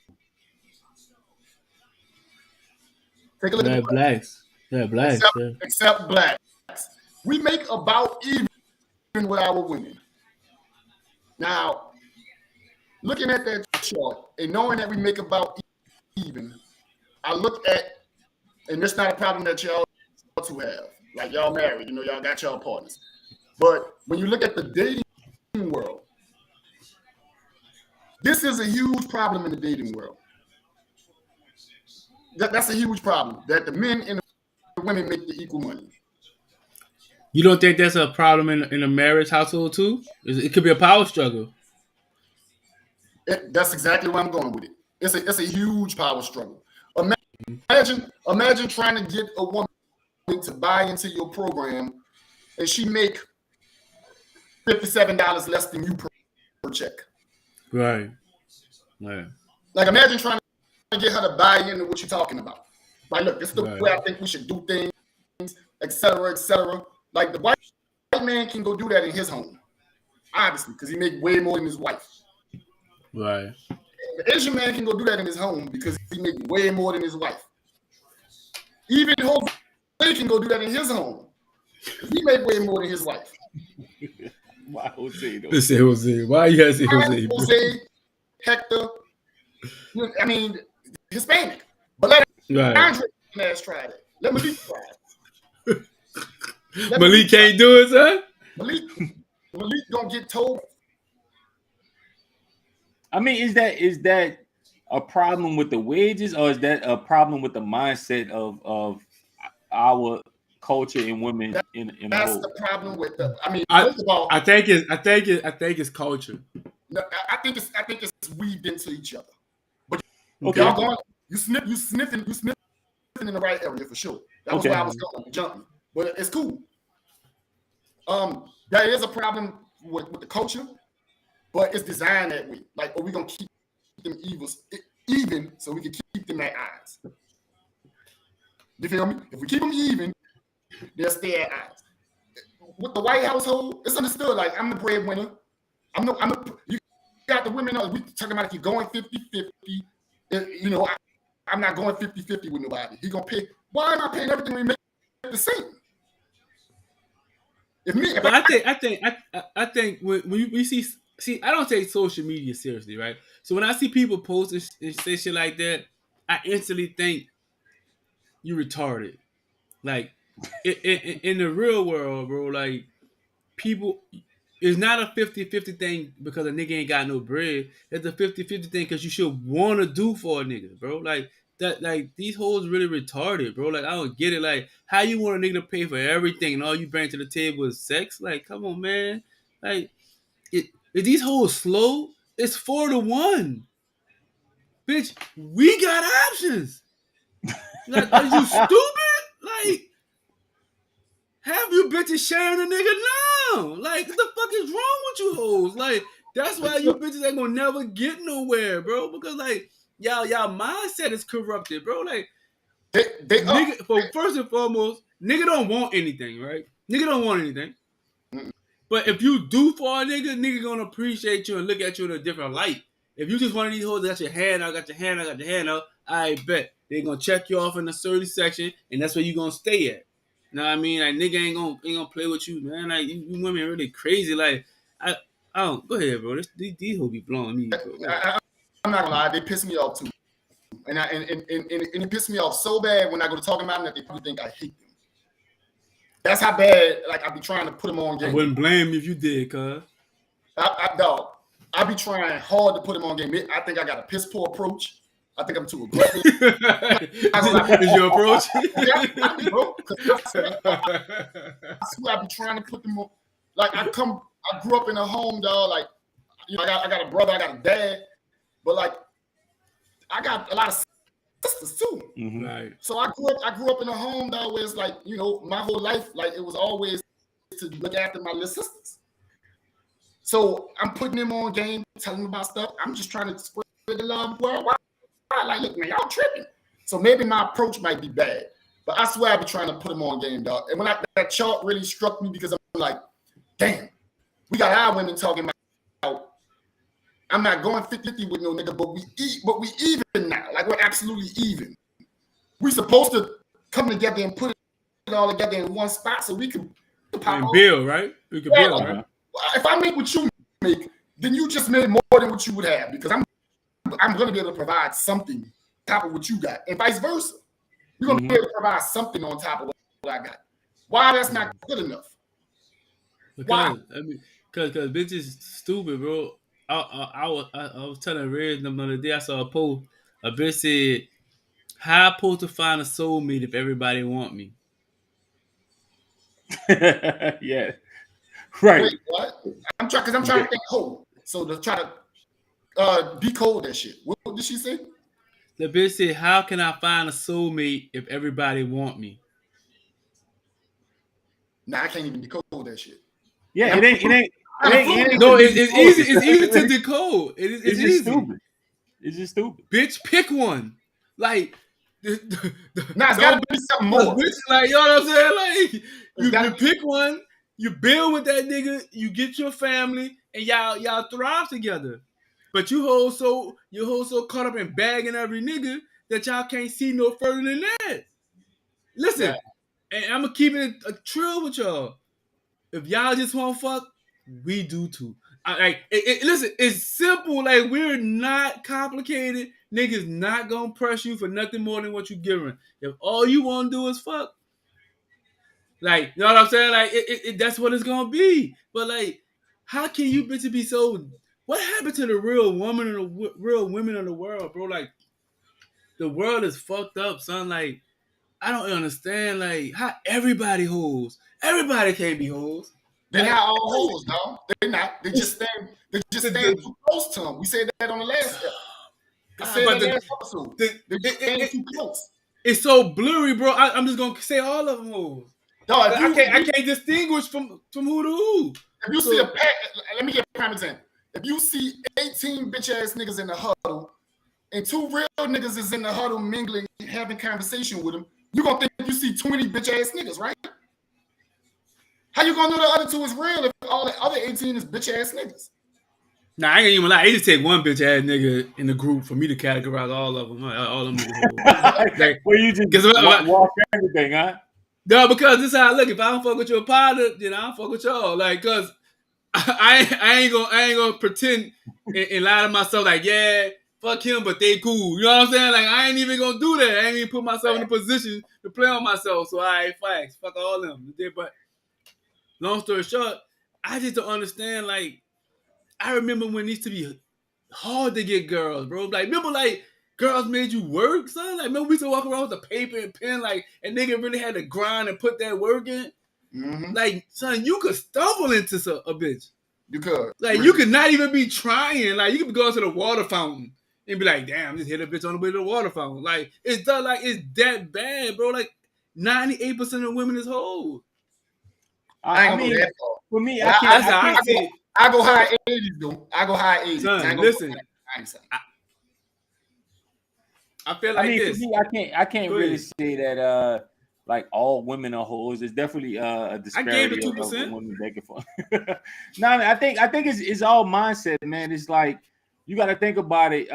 Take a look at the blacks. Yeah, blacks. except blacks. We make about even with our women. Now, looking at that chart and knowing that we make about even, I look at, and it's not a problem that y'all two have. Like y'all married, y'all got y'all partners. But when you look at the dating world, this is a huge problem in the dating world. That's a huge problem, that the men and the women make the equal money. You don't think that's a problem in a marriage household too? It could be a power struggle. That's exactly where I'm going with it. It's a huge power struggle. Imagine trying to get a woman to buy into your program, and she make $57 less than you per check. Right. Like imagine trying to get her to buy into what you're talking about. Like, look, this is the way I think we should do things, et cetera, et cetera. Like the white man can go do that in his home, obviously, because he make way more than his wife. Right. The Asian man can go do that in his home because he make way more than his wife. Even Jose can go do that in his home. He make way more than his wife. Why Jose though? Let's say Jose. Why you gotta say Jose? Jose, Hector, I mean, Hispanic. But let Andre try it. Let Malik try it. Malik can't do it, son? Malik gonna get told. I mean, is that a problem with the wages, or is that a problem with the mindset of our culture and women that's the problem with the. I mean, first of all, I think it's culture. No, I think it's weaved into each other. But okay, y'all going, you sniffing in the right area for sure. That was where I was going, jumping. But it's cool. There is a problem with the culture, but it's designed that way. Like, are we gonna keep them even so we can keep them at odds? You feel me? If we keep them even, they'll stay at odds. With the white household, it's understood. Like, I'm the breadwinner. You got the women. We talking about if you're going 50-50. I'm not going 50-50 with nobody. He gonna pay. Why am I paying everything we make the same? I think when we see, I don't take social media seriously, right? So when I see people post and say shit like that, I instantly think you retarded. Like in the real world, bro, like people, it's not a 50-50 thing because a nigga ain't got no bread. It's a 50-50 thing because you should want to do for a nigga, bro. Like that, like these hoes really retarded, bro. Like I don't get it. Like how you want a nigga to pay for everything and all you bring to the table is sex? Like come on, man. Like if these hoes slow, it's 4-1. Bitch, we got options. Like, are you stupid? Like, have you bitches sharing a nigga now? Like, what the fuck is wrong with you hoes? Like, that's why you bitches ain't gonna never get nowhere, bro. Because like, y'all mindset is corrupted, bro. Like, nigga, first and foremost, nigga don't want anything, right? Nigga don't want anything. But if you do for a nigga gonna appreciate you and look at you in a different light. If you just one of these hoes that got your hand out, I bet they're gonna check you off in a certain section, and that's where you gonna stay at. You know what I mean? Like nigga ain't gonna play with you, man. Like you women really crazy. Like I don't go ahead, bro. These hoes be blowing me, bro. I'm not gonna lie, they piss me off too. And it pissed me off so bad when I go to talk about them that they probably think I hate them. That's how bad, like, I be trying to put them on game. I wouldn't blame you if you did, cuz. Dog, I be trying hard to put them on game. I think I got a piss poor approach. I think I'm too aggressive. Is your approach? Yeah, bro. I swear I be trying to put them on. Like, I grew up in a home, dog. Like, I got a brother, I got a dad. But, like, I got a lot of sisters too. Mm-hmm. Right. So I grew up in a home that was like, my whole life, like it was always to look after my little sisters. So I'm putting them on game, telling them about stuff. I'm just trying to spread the love worldwide. Like, look, man, y'all tripping. So maybe my approach might be bad, but I swear I be trying to put them on game, dog. And when that chart really struck me because I'm like, damn, we got our women talking about, I'm not going 50-50 with no nigga, but we even now. Like, we're absolutely even. We supposed to come together and put it all together in one spot so we can pop and build, right? We can build, right? If I make what you make, then you just made more than what you would have, because I'm going to be able to provide something on top of what you got, and vice versa. You're going to be able to provide something on top of what I got. Why that's not good enough? Because, I mean, because bitches stupid, bro. I was telling Red the other day, I saw a post. A bitch said, "How I supposed to find a soulmate if everybody want me?" Yeah, right. Wait, what? I'm trying to think whole. So to try to decode that shit. What did she say? The bitch said, "How can I find a soulmate if everybody want me?" Nah, I can't even decode that shit. Yeah, it ain't. No, it's easy. It's easy to decode. It's just easy. stupid. It's just stupid. Bitch, pick one. Like, nah, it's gotta be something more. Bitch, like, you know what I'm saying? Like, you pick one, you build with that nigga, you get your family, and y'all thrive together. But you hold so caught up in bagging every nigga that y'all can't see no further than that. Listen, and I'm gonna keep it a trill with y'all. If y'all just want fuck, we do too. Listen, it's simple. Like, we're not complicated. Niggas not gonna press you for nothing more than what you giving. If all you want to do is fuck, like, you know what I'm saying? Like, that's what it's gonna be. But like, how can you bitches be so? What happened to the real woman and the real women of the world, bro? Like, the world is fucked up, son. Like, I don't understand. Like, how everybody hoes. Everybody can't be hoes. They're not all hoes, no. They're not. They just stand too close to them. We said that on the last episode. They stand too close. It's so blurry, bro. I'm just gonna say all of them hoes. No, I can't distinguish from who to who. If you see let me give a prime example. If you see 18 bitch ass niggas in the huddle and 2 real niggas is in the huddle mingling, having conversation with them, you gonna think you see 20 bitch ass niggas, right? How you gonna know the other 2 is real if all the other 18 is bitch ass niggas? Nah, I ain't even lie. It just take one bitch ass nigga in the group for me to categorize all of them. All of them niggas. Like, well, you just walk everything, huh? No, because this is how I look. If I don't fuck with your partner, then I don't fuck with y'all. Like, cause I ain't gonna pretend and lie to myself like, yeah, fuck him, but they cool. You know what I'm saying? Like, I ain't even gonna do that. I ain't even put myself in a position to play on myself. So I facts. Fuck all them. But long story short, I just don't understand. Like, I remember when it used to be hard to get girls, bro. Like, remember, like, girls made you work, son? Like, remember we used to walk around with a paper and pen, like, and nigga really had to grind and put that work in? Mm-hmm. Like, son, you could stumble into a bitch. You could. Like, really? You could not even be trying. Like, you could go to the water fountain and be like, damn, just hit a bitch on the way to the water fountain. Like, it's that bad, bro. Like, 98% of women is hoes. I ain't gonna go that far. For me, I go high 80s, though. I go high 80s. Son, listen. I feel like this. For me, I can't really say that like all women are hoes. There's definitely a disparity. I gave it 2%. Women begging for. No, I think it's all mindset, man. It's like you got to think about it.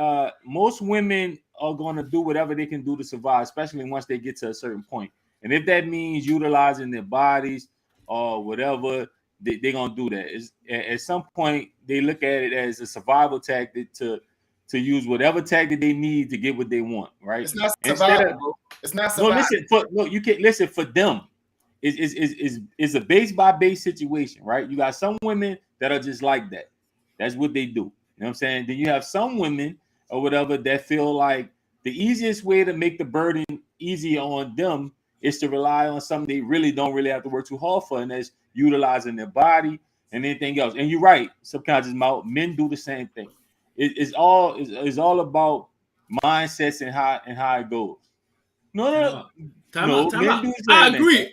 Most women are gonna do whatever they can do to survive, especially once they get to a certain point. And if that means utilizing their bodies or whatever, they're gonna do that. At some point, they look at it as a survival tactic to use whatever tactic they need to get what they want, right? It's not survival, bro. It's not survival. No, you can't listen. For them, it's a base by base situation, right? You got some women that are just like that. That's what they do. You know what I'm saying? Then you have some women or whatever that feel like the easiest way to make the burden easier on them is to rely on something they really don't have to work too hard for, and that's utilizing their body and anything else. And you're right, subconscious mouth, men do the same thing. It's all about mindsets and how it goes. No. I agree.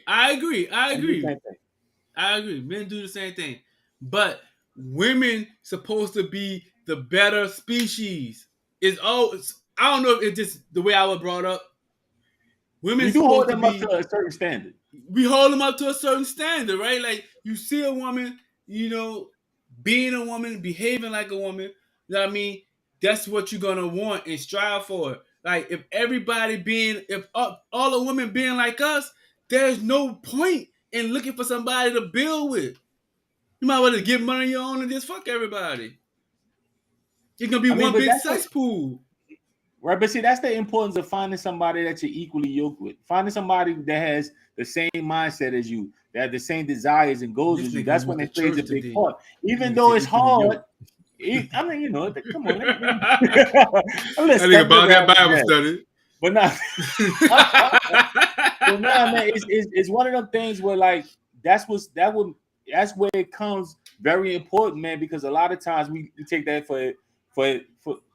Men do the same thing, but women supposed to be the better species. It's always, I don't know if it's just the way I was brought up. Women do hold them up to a certain standard. We hold them up to a certain standard, right? Like, you see a woman, being a woman, behaving like a woman, you know what I mean? That's what you're gonna want and strive for. Like if all the women being like us, there's no point in looking for somebody to build with. You might want to get money on your own and just fuck everybody. It's gonna be one big cesspool. Right, but see, that's the importance of finding somebody that you're equally yoked with. Finding somebody that has the same mindset as you, that have the same desires and goals as you. That's when it plays a big part. Even though it's hard, I mean, come on. I think about that Bible study. But not. But nah, man, it's one of them things where like that's where it comes very important, man, because a lot of times we take that for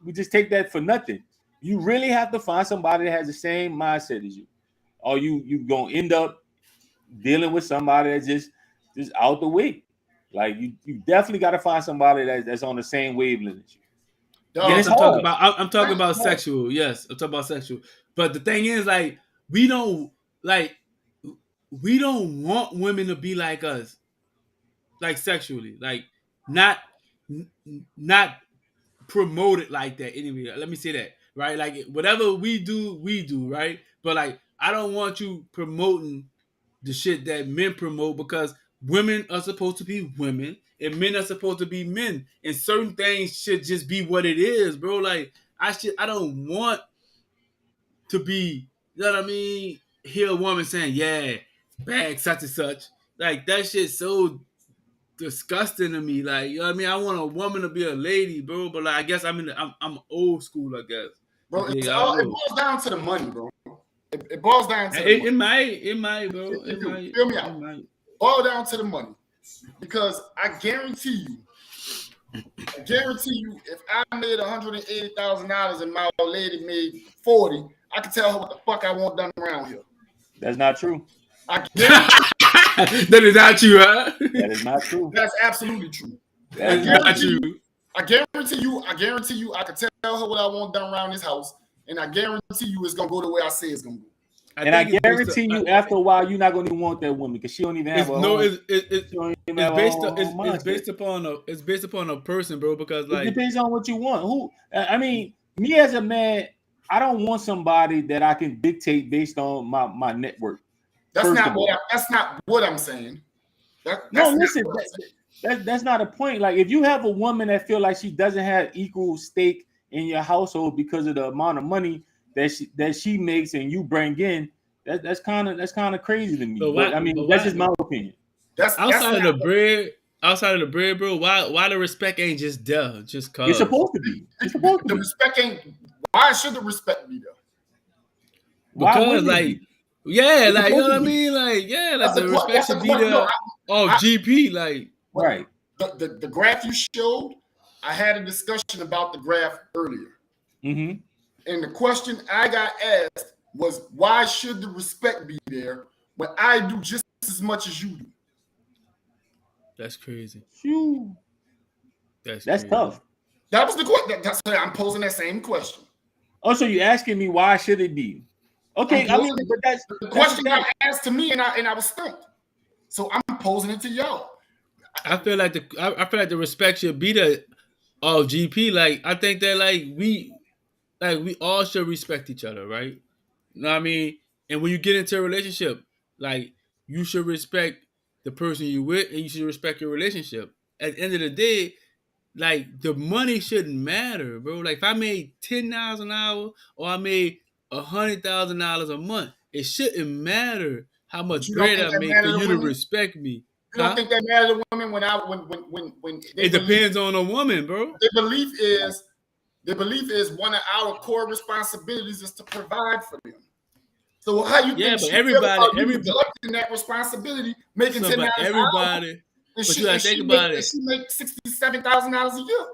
we just take that for nothing. You really have to find somebody that has the same mindset as you, or you gonna end up dealing with somebody that's just out the way. Like you definitely got to find somebody that's on the same wavelength as you. I'm talking about sexual. Yes, I'm talking about sexual. But the thing is, like, we don't want women to be like us, like sexually, like not promote it like that. Anyway, let me say that, right? Like whatever we do, right? But like I don't want you promoting the shit that men promote, because women are supposed to be women and men are supposed to be men, and certain things should just be what it is, bro. Like I don't want to be, you know what I mean, hear a woman saying, yeah, bag such and such. Like that shit's so disgusting to me. Like, you know what I mean? I want a woman to be a lady, bro. But like I guess I'm old school, I guess. Bro, it boils down to the money, bro. It boils down to the money. It might, bro. It might. Feel me out. Boil down to the money. Because I guarantee you, if I made $180,000 and my old lady made 40, I can tell her what the fuck I want done around here. That's not true. I guarantee that is not true, huh? That is not true. That's absolutely true. That is not true. I guarantee you, I can tell her what I want done around this house, and I guarantee you it's gonna go the way I say it's gonna go. And I guarantee you, after a while, you're not going to want that woman because she don't even have it's based upon a person, bro. Because like it depends on what you want. I mean, me as a man, I don't want somebody that I can dictate based on my network. That's not what I'm saying. That's not a point. Like if you have a woman that feel like she doesn't have equal stake in your household because of the amount of money that she makes and you bring in, that's kind of crazy to me. That's just my opinion. That's outside of the bread, bro. Why the respect ain't just there? Just cause it's supposed to be. The respect ain't. Why should the respect be there? Because like. Yeah, like you know what I mean, like like the respect should be there. GP, like right. The graph you showed, I had a discussion about the graph earlier. Mm-hmm. And the question I got asked was, why should the respect be there when I do just as much as you do? That's crazy. That's tough. That was the question. That's why I'm posing that same question. Oh, so you're asking me why should it be? Okay, I mean, but that's the question got asked to me, and I was stumped. So I'm posing it to y'all. I feel like the respect should be there of GP. Like I think that we all should respect each other, right? You know what I mean? And when you get into a relationship, like you should respect the person you with, and you should respect your relationship. At the end of the day, like the money shouldn't matter, bro. Like if I made $10 an hour or I made $100,000 a month, it shouldn't matter how much bread I make for you to respect me. You don't think that matters to women when it depends on a woman, bro. Their belief is one of our core responsibilities is to provide for them. So how you think everybody neglecting that responsibility, making $10 everybody. But you gotta think about it. She make $67,000 a year.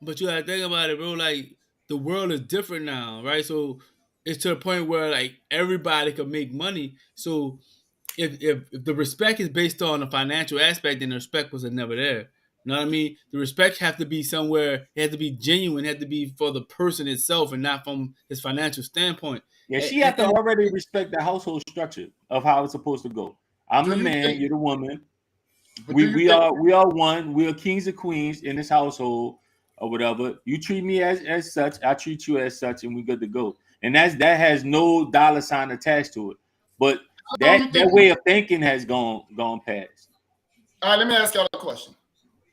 But you gotta think about it, bro. Like the world is different now, right? So it's to the point where like everybody can make money. So if the respect is based on a financial aspect, then the respect was never there. You know what I mean? The respect has to be somewhere. It has to be genuine. It has to be for the person itself and not from his financial standpoint. Yeah, she has to already respect the household structure of how it's supposed to go. I'm the man, you're the woman. We are one. We are kings and queens in this household or whatever. You treat me as such, I treat you as such, and we good to go. And that has no dollar sign attached to it. But that way of thinking has gone past. All right, let me ask y'all a question.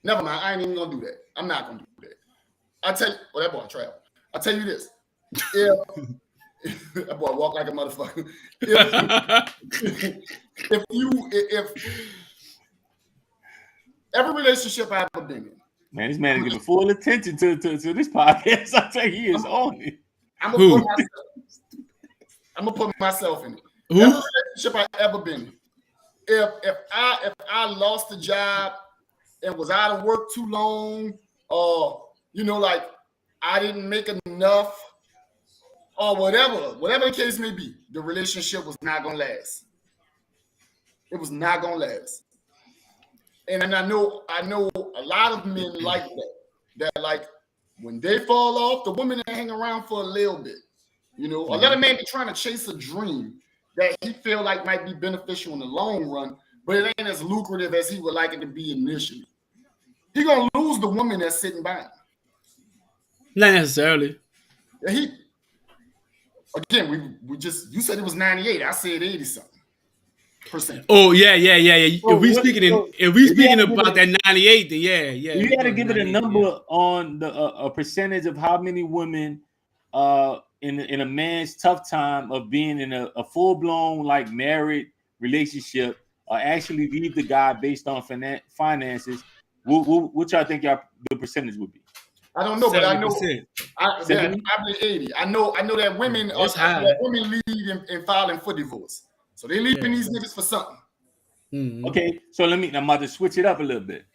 Never mind, I ain't even gonna do that. I'm not gonna do that. I tell you, that boy travel. I tell you this: if that boy walk like a motherfucker. If every relationship I've ever been in, man, this man is giving full attention to this podcast. I tell you, he is on it. I'm gonna put myself in it. Every relationship I've ever been in, if I lost a job and was out of work too long, or like I didn't make enough, or whatever the case may be, the relationship was not gonna last. It was not gonna last. And I know a lot of men like that. That like when they fall off, the women hang around for a little bit. A lot of men be trying to chase a dream that he feel like might be beneficial in the long run, but it ain't as lucrative as he would like it to be initially. He gonna lose the woman that's sitting by him. Not necessarily. Again, you said it was 98. I said 80-something%. Oh yeah. If we speaking about that 98, then yeah. You got to give it a number on the a percentage of how many women in a man's tough time of being in a full blown like married relationship actually leave the guy based on finances. What y'all think the percentage would be? I don't know, 70%. But I know probably 80. I know that women lead in filing for divorce. So they leaving these niggas for something. Mm-hmm. Okay, so I'm about to switch it up a little bit.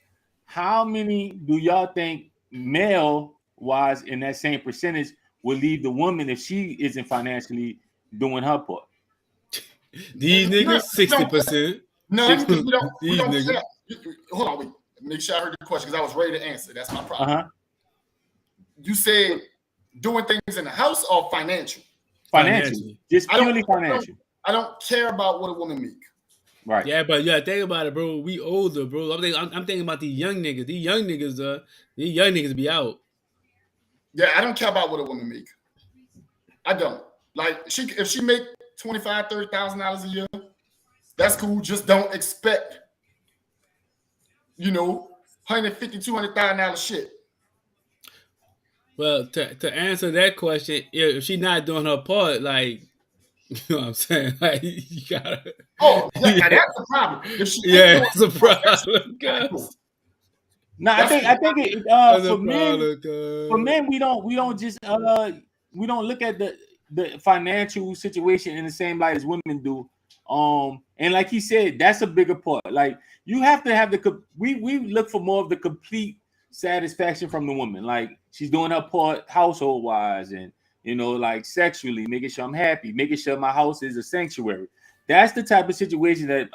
How many do y'all think male-wise in that same percentage will leave the woman if she isn't financially doing her part? These niggas, 60%. None, because we don't care. Hold on, wait. Make sure I heard the question because I was ready to answer. That's my problem. Uh-huh. You said doing things in the house or financial? Financial. Just purely financial. I don't care about what a woman make. Right. Yeah, but think about it, bro. We older, bro. I'm thinking about these young niggas. These young niggas be out. Yeah, I don't care about what a woman make. I don't. Like if she make $25,000, $30,000 a year, that's cool. Just don't expect, $150,000, $200,000 shit. Well, to answer that question, if she's not doing her part, like, you know what I'm saying? Like, you gotta. Oh, yeah, that's a problem. It's a problem. No, I think it, for men, we don't just we don't look at the financial situation in the same light as women do. And like he said, that's a bigger part. Like you have to have we look for more of the complete satisfaction from the woman. Like she's doing her part household wise and like sexually, making sure I'm happy, making sure my house is a sanctuary. That's the type of situation that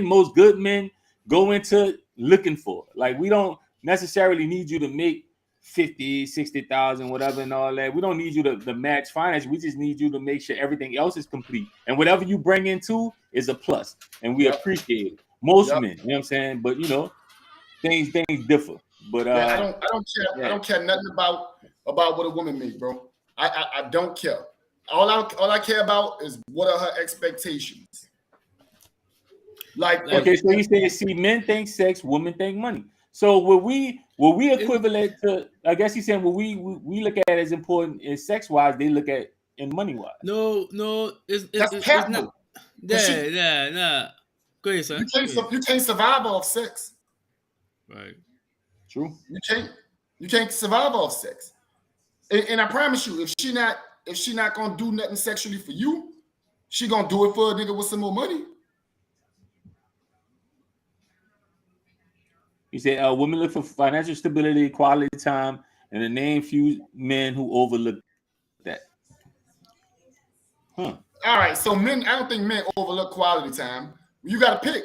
most good men go into looking for. Like we don't necessarily need you to make 50, 60,000, whatever and all that. We don't need you to match finance. We just need you to make sure everything else is complete. And whatever you bring into is a plus. And we appreciate it. Most men, you know what I'm saying? But things differ. But I don't care. I don't care nothing about what a woman make, bro. I don't care. All I care about is what are her expectations. Like okay, so you say see men think sex, women think money. So will we equivalent to? I guess he's saying we look at it as important in sex wise, they look at in money wise. No, it's not. Nah. Go ahead, son. You can't survive off sex. Right. True. You can't survive off sex. And I promise you, if she not gonna do nothing sexually for you, she gonna do it for a nigga with some more money. You say women look for financial stability, quality time, and the name few men who overlook that. All right, so men, I don't think men overlook quality time. You got to pick.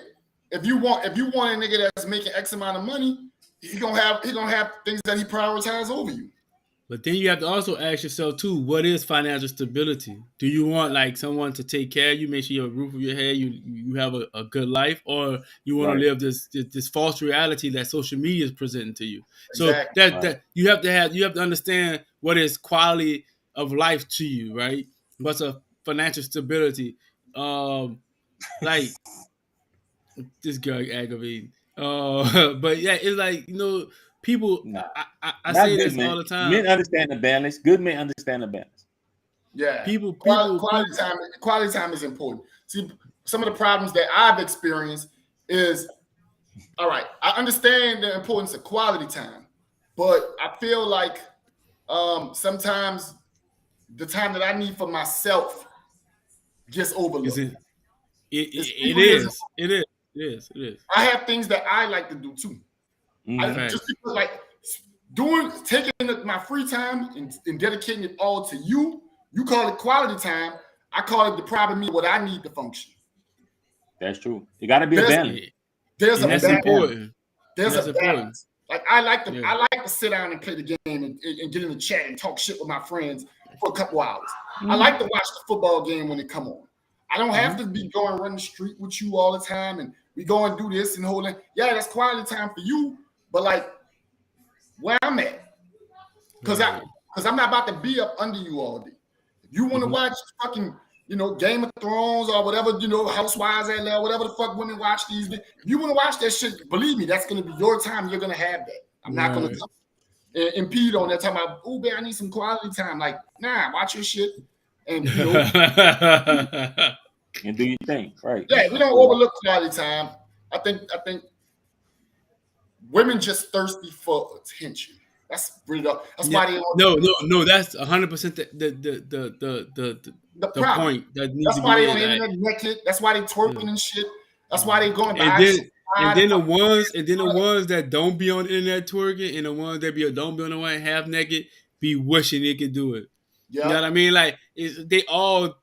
If you want a nigga that's making X amount of money, he gonna have things that he prioritizes over you. But then you have to also ask yourself too, what is financial stability? Do you want like someone to take care of you, make sure you have a roof over your head, you have a good life, or you want to Right. live this false reality that social media is presenting to you? So Exactly. that you have to understand what is quality of life to you, right? What's a financial stability? Like this girl aggravating. But yeah, it's like people. Nah, I not say good this all men. the time. Men understand the balance. Good men understand the balance. Yeah. People. Quality time is important. See, some of the problems that I've experienced is, all right, I understand the importance of quality time, but I feel like sometimes the time that I need for myself gets Is overlooked. it? It's It equally as is. It is. It is. It is. I have things that I like to do too. I Mm-hmm. just Facts. because like taking my free time and dedicating it all to you. You call it quality time. I call it depriving me of what I need to function. That's true. It got to be a There's balance. Yeah, there's It a and has that's to be balance. balanced. important. There's That's a important. balance. Like I like to Yeah. I like to sit down and play the game and get in the chat and talk shit with my friends for a couple hours. I like to watch the football game when it come on. I don't have to be going run the street with you all the time and we go and do this and hold it. Yeah, that's quality time for you, but like where I'm at, because Right. I'm not about to be up under you all day. If you want to Mhm. watch fucking Game of Thrones or whatever, Housewives and whatever the fuck women watch these days. If you want to watch that shit, believe me, that's gonna be your time. You're gonna have that. I'm not gonna Right. impede on that. Talking about, oh, man, I need some quality time. Like, nah, watch your shit, and And do your thing. Right. yeah, we I don't feel that. overlook quality time. I think women just thirsty for attention. That's really that's Yeah. why they don't. No. That's 100% The the problem. point that needs That's to why they be on in. the Like, internet naked. That's why they yeah. twerking and shit. That's why they going And buy shit. then the ones that don't be on the internet twerking and the ones that don't be on the one half naked be wishing they could do it. You know Yep. what I mean? Like they all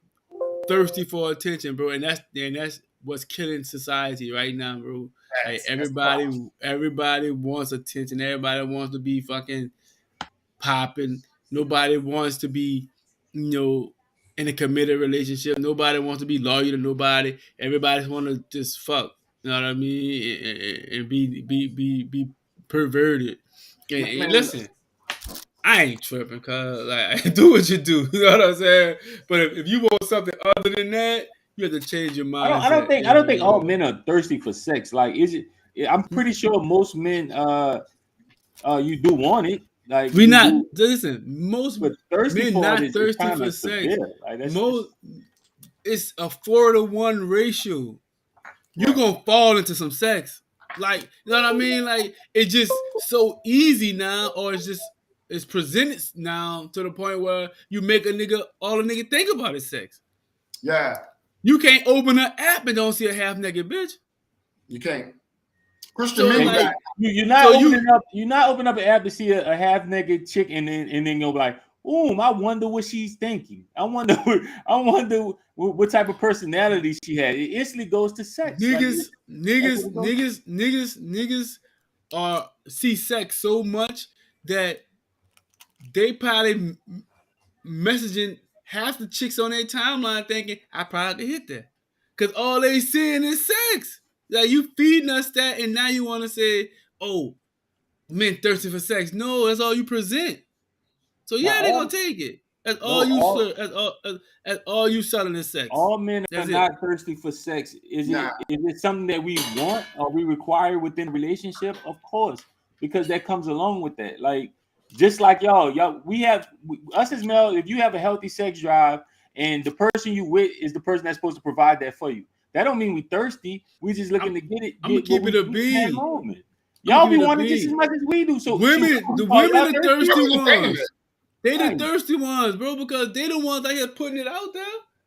thirsty for attention, bro, and that's what's killing society right now, bro. Like That's the problem. everybody wants attention. Everybody wants to be fucking popping. Nobody wants to be, in a committed relationship. Nobody wants to be loyal to nobody. Everybody want to just fuck. You know what I mean? And be perverted. And Man, listen, I ain't tripping, cause like do what you do. You know what I'm saying? But if you want something other than that, you have to change your mindset. I don't think all men are thirsty for sex. Like, is it? I'm pretty sure most men, you do want it. Like We you not do, listen. Most but thirsty men for it not is thirsty kind for of sex. severe. Like that's Most it's a 4-to-1 ratio. You right. gonna fall into some sex. Like, you know what I mean? Like, it's just so easy now, or it's presented now to the point where you make a nigga all a nigga think about is sex. Yeah, You can't open an app and don't see a half naked bitch. you can't. Christian So it's Mingle got like, you're so not you opening up. You're not opening up an app to see a half naked chick and then you'll be like, I wonder what she's thinking. I wonder what type of personality she had. It instantly goes to sex. Like that's what it goes. niggas are see sex so much that they probably messaging half the chicks on their timeline thinking I probably could hit that. Cause all they seeing is sex. Like you feeding us that and now you wanna say, oh, men thirsty for sex. No, that's all you present. So Now yeah, they gonna all take it. That's no all you all as all you selling is sex. all men are That's it. not thirsty for sex. nah. Is it something that we want or we require within a relationship? Of course, because that comes along with that. Like just like y'all, us as male. If you have a healthy sex drive and the person you with is the person that's supposed to provide that for you, that don't mean we thirsty. We just looking to I'm gonna get what keep we it a need in that bean. moment. I'm gonna Y'all keep be it a wanting just as bean. much as we do. So The are women y'all the thirsty? thirsty I'm saying that. ones. They the Right. thirsty ones, bro, because they the ones out here putting it out there.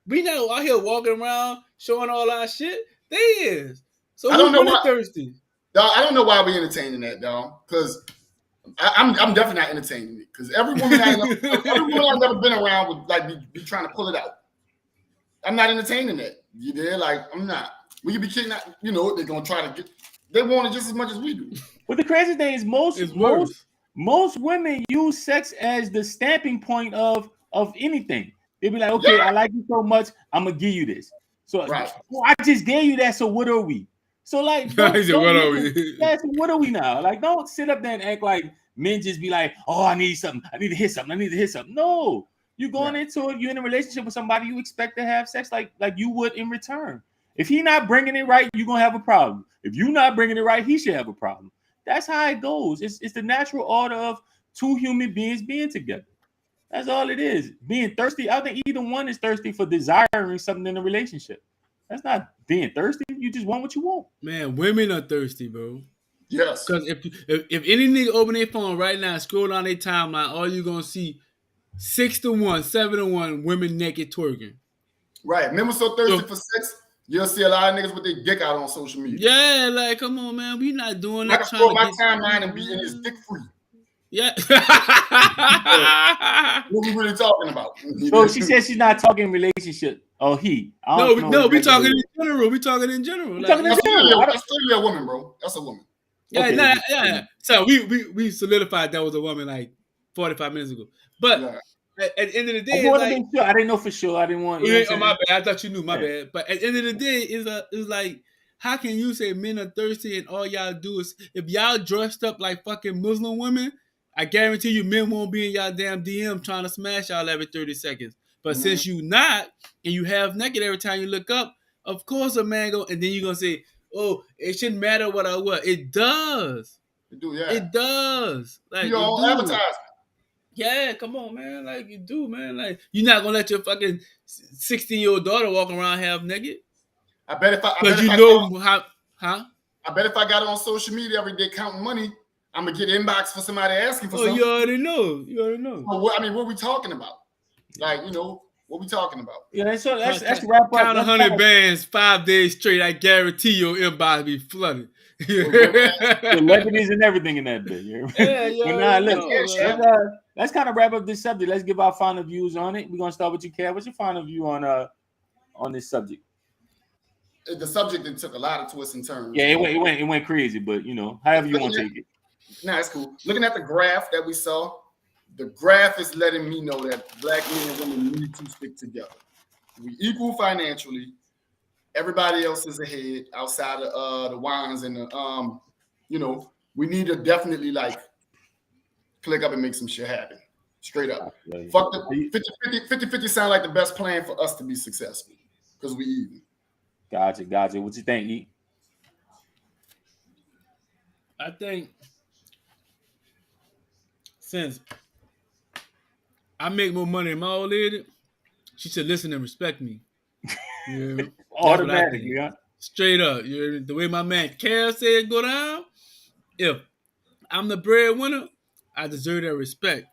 We not out here walking around showing all our shit. They is. So I don't who's know really why. thirsty? Dog, I don't know why we entertaining that, dog. Because I'm definitely not entertaining it. Because every woman I've ever been around would like be trying to pull it out. I'm not entertaining that. You did like I'm not. We could be kidding out. They're gonna try to get. They want it just as much as we do. But the crazy thing is It's worse. most women use sex as the stamping point of anything. They be like, okay, I like you so much, I'm gonna give you this. So Right. I just gave you that. So what are we? So like, don't He said, "What are look at we?" that. So what are we now? Like, don't sit up there and act like men just be like, oh, I need something, I need to hit something, I need to hit something. No, you're going into it. You're in a relationship with somebody. You expect to have sex like you would in return. If he not bringing it right, you're gonna have a problem. If you not bringing it right, he should have a problem. That's how it goes. It's the natural order of two human beings being together. That's all it is. Being thirsty. I think either one is thirsty for desiring something in a relationship. That's not being thirsty. You just want what you want. Man, women are thirsty, bro. Yes. Because if any nigga open their phone right now, scroll down their timeline, all you gonna see 6-1, 7-1 women naked twerking. Right. Men were so thirsty for sex, you'll see a lot of niggas with their dick out on social media. Yeah, like come on, man, we not doing I that. can scroll my timeline and be in his dick free. Yeah. What we really talking about? So she said she's not talking relationship. Oh, he. No, we talking in general. We talking in general. Like, that's clearly a woman, bro. That's a woman. Yeah, okay. yeah. So we solidified that was a woman like 45 minutes ago. But at the end of the day, I didn't know for sure. I didn't want. Oh my bad. I thought you knew. My bad. But at the end of the day, it's like, how can you say men are thirsty and all y'all do is if y'all dressed up like fucking Muslim women? I guarantee you, men won't be in y'all damn DM trying to smash y'all every 30 seconds. But since you not, and you have naked every time you look up, of course a man go, and then you're going to say, oh, it shouldn't matter what I wear. It does. It do, yeah. It does. Like, you all advertisement. Yeah, come on, man. Like, you do, man. Like, you're not going to let your fucking 16-year-old daughter walk around half naked? I bet if I... Because you know how... Huh? I bet if I got it on social media every day counting money, I'm gonna get inbox for somebody asking for something. You already know. So what are we talking about? Like, what we talking about? Yeah, let's wrap up. Count 100 bands 5 days straight. I guarantee your inbox be flooded. Celebrities and everything in that bit. Let's kind of wrap up this subject. Let's give our final views on it. We're gonna start with you, Kat. What's your final view on this subject? The subject that took a lot of twists and turns. Yeah, it went crazy, but however you want to take it. Nah, it's cool. Looking at the graph that we saw, the graph is letting me know that black men and women need to stick together. We equal financially. Everybody else is ahead outside of the wines and the we need to definitely like click up and make some shit happen. Straight up. Fuck the 50-50 sound like the best plan for us to be successful because we even. Gotcha. What you think, E? I think since I make more money than my old lady, she should listen and respect me. Yeah, automatically, yeah. Straight up. The way my man Cal said go down, if I'm the breadwinner, I deserve that respect.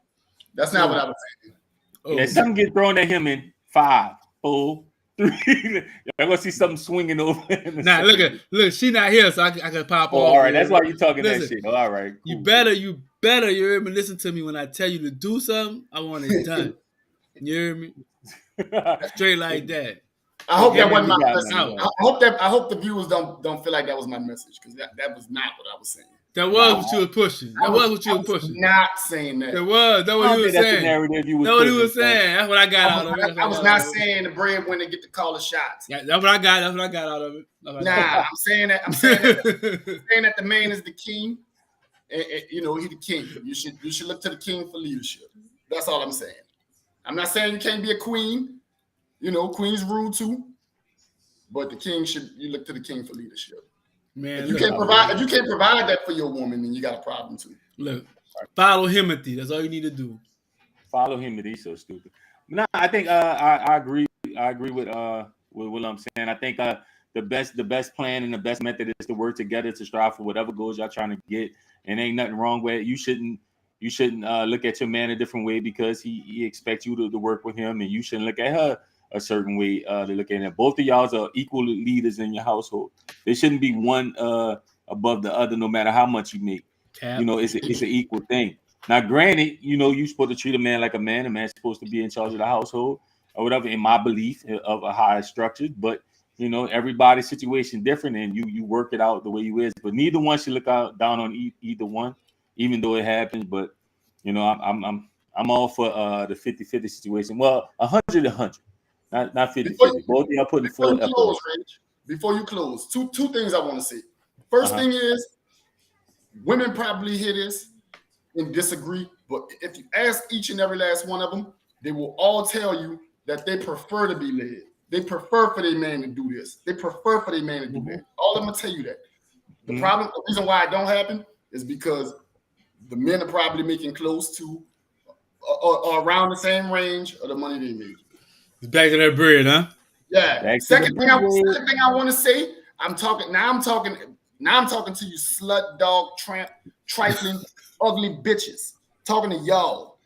That's not what I was saying. Yeah, something get thrown at him in 5, 4, 3. I'm gonna see something swinging over. Nah, look, she not here, so I can pop off. All right, that's why you talking that shit. All right, cool. You better, you hear me? Listen to me when I tell you to do something. I want it done. You hear me? Straight like that. I hope that wasn't my message. I hope the viewers don't feel like that was my message because that was not what I was saying. That was what you were pushing. That was what you were pushing. Not saying that. That was what you were saying. That's what he was saying. That's what I got out of it. I was not saying the breadwinner get to call the shots. Yeah, that's what I got. That's what I got out of it. I'm saying that. I'm saying that the man is the king. And, he's the king. You should look to the king for leadership. That's all I'm saying. I'm not saying you can't be a queen. Queens rule too. But the king you look to the king for leadership. Man, if you can't provide that for your woman, then you got a problem too. Look, follow Himothy. That's all you need to do. Follow Himothy. So stupid. No, I think I agree. I agree with what I'm saying. I think the best plan and the best method is to work together to strive for whatever goals y'all trying to get. And ain't nothing wrong with it. You shouldn't look at your man a different way because he expects you to work with him, and you shouldn't look at her a certain way to look at it. Both of y'all are equal leaders in your household. There shouldn't be one above the other, no matter how much you make. It's an equal thing. Now, granted, you're supposed to treat a man like a man. A man's supposed to be in charge of the household or whatever, in my belief of a higher structure. But everybody's situation different, and you work it out the way you is. But neither one should look down on either one. even though it happens. But I'm all for the 50-50 situation. Well, 100-100, not 50-50. Before you, Both of y'all putting before full you effort in. close, Rich, before you close, two things I want to say. First Uh-huh. thing is, women probably hear this and disagree, but if you ask each and every last one of them, they will all tell you that they prefer to be led. They prefer for their man to do this. They prefer for their man to do Mm-hmm. that. All of them will tell you that. Mm-hmm. The reason why it don't happen is because the men are probably making close to or around the same range of the money they make. It's back to that bread, huh? Yeah. Back to the Second thing bread. I want to say, I'm talking to you slut dog tramp trifling ugly bitches. Talking to y'all.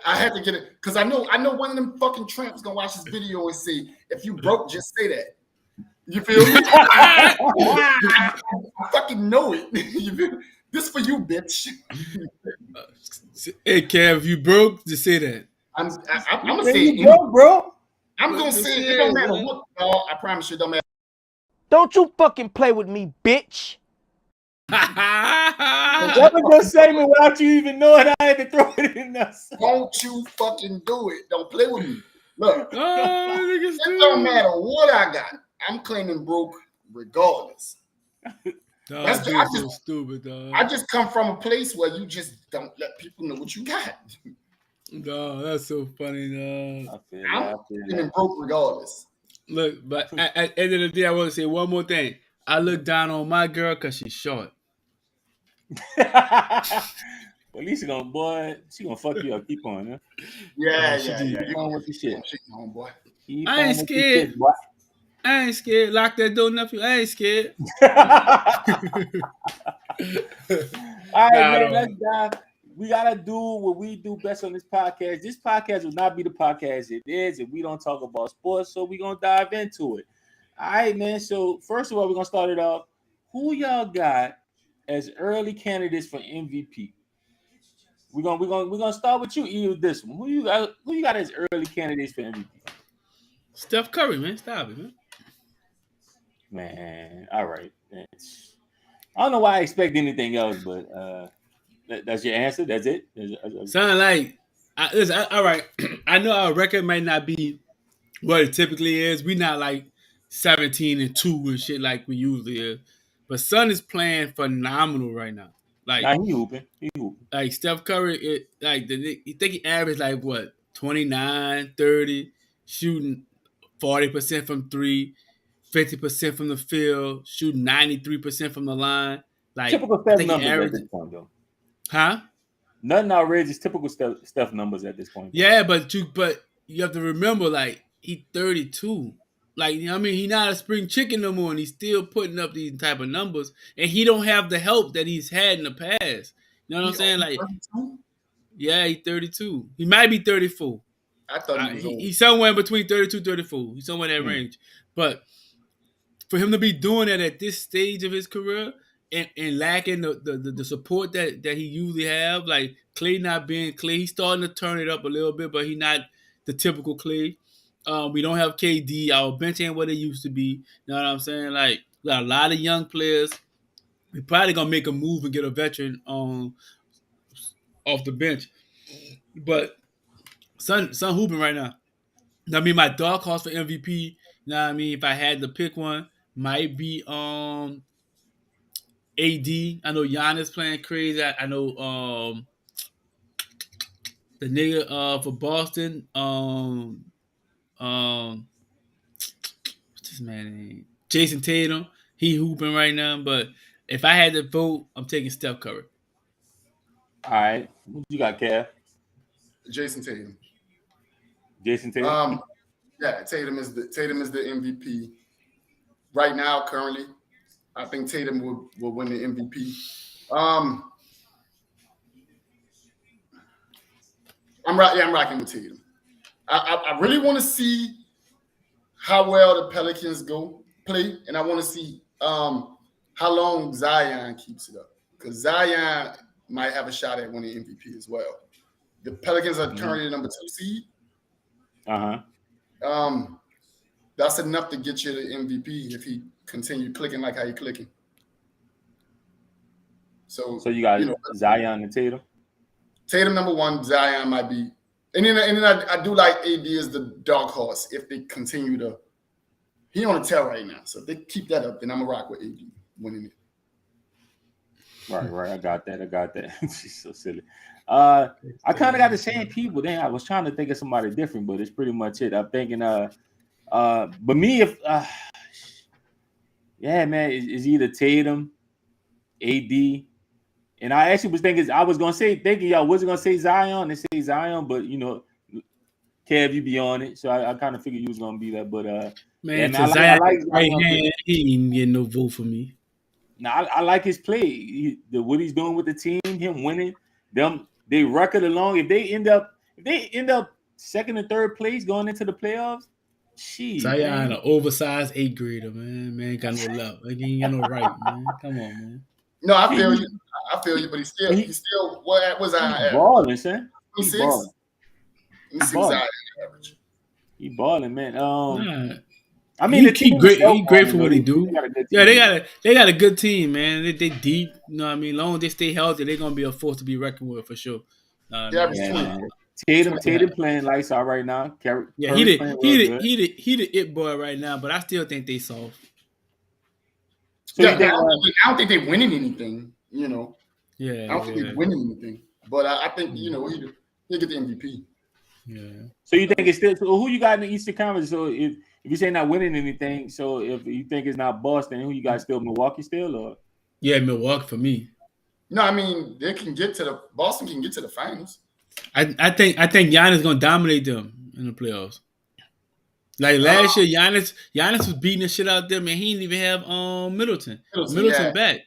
I had to get it because I know one of them fucking tramps gonna watch this video and say, if you broke, just say that. You feel me? I fucking know it. You feel me? This for you, bitch. Hey, Kev, you broke? Just say that. I'm gonna Then say you it. broke, bro. I'm gonna Just say say it. It don't matter man. what, dog. I promise you, it don't matter. Don't you fucking play with me, bitch. That was your segment without you even knowing I had to throw it in there. Don't you fucking do it. Don't play with me. Look, Oh, nigga, it don't stupid. matter what I got. I'm claiming broke regardless. Dog, dude, so stupid, dog. I just come from a place where you just don't let people know what you got. Dog, that's so funny, dog. I feel I'm that. I feel claiming broke regardless. Look, but at the end of the day, I want to say one more thing. I look down on my girl because she's short. that. But at least she gonna fuck you up. Keep on, huh? Yeah. She did. You Keep on with the shit. homeboy. Keep I on ain't with the scared. shit, boy. I ain't scared. Lock that door, nephew. I ain't scared. All right, Nah, man. no. Let's dive. We gotta do what we do best on this podcast. This podcast will not be the podcast it is if we don't talk about sports. So we're gonna dive into it. All right, man. So first of all, we're gonna start it off. Who y'all got as early candidates for MVP? We're gonna start with you, E, with this one. Who you got as early candidates for MVP? Steph Curry, man. Stop it, man. Man, all right. I don't know why I expect anything else, but that's your answer. That's it. Sound like, listen, all right. I know our record might not be what it typically is. We not like 17-2 and shit like we usually is. But Son is playing phenomenal right now. Like, Nah, he hooping. He hooping. like Steph Curry, you think he averaged like what 29, 30, shooting 40% from three, 50% from the field, shooting 93% from the line. Like Typical I Steph think he numbers at averaged, this point, though. huh? Nothing outrageous. Typical Steph numbers at this point. Though. Yeah, but you have to remember, like, he 32. Like, you know what I mean? He not a spring chicken no more, and he's still putting up these type of numbers, and he don't have the help that he's had in the past. You know what I'm saying? Like, 32? yeah, he's 32. He might be 34. I thought he was old. He's somewhere in between 32, 34. He's somewhere in that range. But for him to be doing that at this stage of his career and lacking the support that he usually have, like Clay not being Clay, he's starting to turn it up a little bit, but he's not the typical Clay. We don't have KD. Our bench ain't what it used to be. You know what I'm saying? Like, we got a lot of young players. We probably gonna make a move and get a veteran on off the bench. But Son hooping right now. I mean, my dark horse for MVP. You know what I mean? If I had to pick one, might be AD. I know Giannis playing crazy. I know the nigga for Boston. What's his man name? Jason Tatum. He hooping right now. But if I had to vote, I'm taking Steph Curry. All right. Who you got, Kev? Jason Tatum. Jason Tatum. Yeah, Tatum is the MVP right now. Currently, I think Tatum will win the MVP. I'm rocking with Tatum. I really want to see how well the Pelicans play, and I want to see how long Zion keeps it up, because Zion might have a shot at winning MVP as well. The Pelicans are currently the number 2 seed. That's enough to get you the MVP if he continue clicking like how he clicking. So you got Zion and Tatum. Tatum number one, Zion might be, and then I do like AD as the dark horse if they continue to. He on a tear right now, so if they keep that up, then I'm gonna rock with AD winning it. Right. I got that. She's so silly. I kind of got the same people. Then I was trying to think of somebody different, but it's pretty much it. I'm thinking, but me, if yeah, man, it's either Tatum, AD, and I actually was thinking I was gonna thinking y'all wasn't gonna say Zion and say Zion, but Kev, you be on it, so I kind of figured you was gonna be that. But Man, I Zion like right Zion. hand, he ain't getting no vote for me. Now I like his play. What he's doing with the team, him winning they record along. If they end up second and third place going into the playoffs, Zion, an oversized 8th grader, man. Man, got no love. Like, he ain't got no right, man. Come on, man. No, I feel you, but he's still what was Zion average? Balling, son. He's balling. He's Zion average. He balling, man. Nah. I mean, he great for what he do. They got a good team, man. They deep. You know what I mean? Long as they stay healthy, they're gonna be a force to be reckoned with for sure. Man. Tatum playing lights out right now. Yeah, he the it boy right now, but I still think they soft. So I don't think they're winning anything. Yeah, I don't think they're winning anything, but I think he'll get the MVP. Yeah. So you think it's still? So who you got in the Eastern Conference? So if you say not winning anything, so if you think it's not Boston, who you got still? Milwaukee still, or? Yeah, Milwaukee for me. No, I mean Boston can get to the finals. I think Giannis gonna dominate them in the playoffs. Like last year, Giannis was beating the shit out there, man. He didn't even have Middleton back.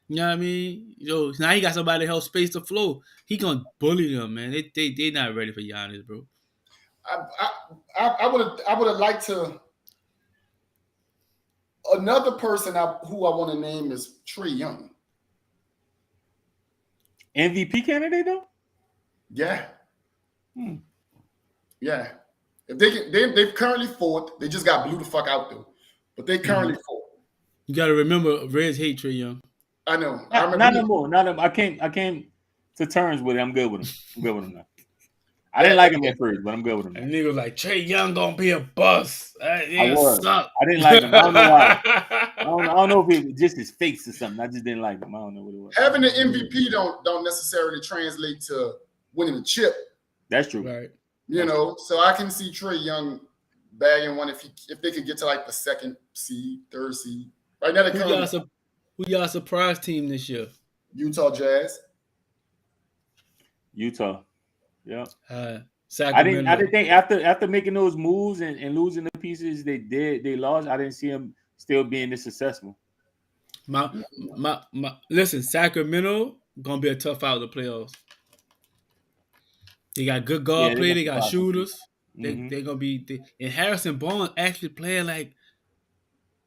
You know what I mean? Now he got somebody to help space the flow. He gonna bully them, man. They not ready for Giannis, bro. I would have liked to. Another person who I want to name is Trae Young. MVP candidate though? Yeah. Yeah. If they're currently fourth. They just got blew the fuck out though. But they currently fourth. You gotta remember, Reds hate Trae Young. I know. Not no more. I came to terms with it. I'm good with him now. I didn't like him at first, but I'm good with him now. And nigga was like, Trae Young gonna be a bust. I didn't like him. I don't know why. I don't know if it was just his face or something. I just didn't like him. I don't know what it was. Having an MVP don't necessarily translate to winning a chip. That's true. Right. So I can see Trae Young bagging one if they could get to like the second seed, third seed. Right now, who y'all surprise team this year? Utah Jazz. Utah. Yeah. I didn't think after making those moves and losing the pieces they lost. I didn't see them still being this successful. Listen, Sacramento gonna be a tough out of the playoffs. They got good guard play. They got shooters. Mm-hmm. They're gonna be. And Harrison Barnes actually playing like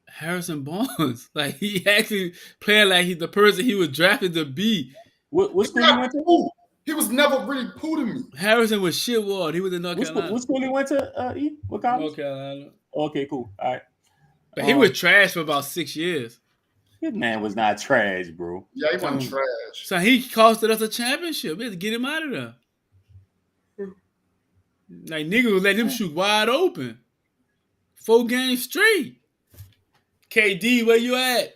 Harrison Barnes. Like he actually playing like he's the person he was drafted to be. What school he went to? He was never really poo to me. Harrison was shit ward. He was in North Carolina. What school he went to? What college? North Carolina. Okay, cool. All right. But he was trash for about 6 years. This man was not trash, bro. Yeah, he wasn't trash. So he costed us a championship. We had to get him out of there. Like nigga was letting him shoot wide open. 4 games straight. KD, where you at?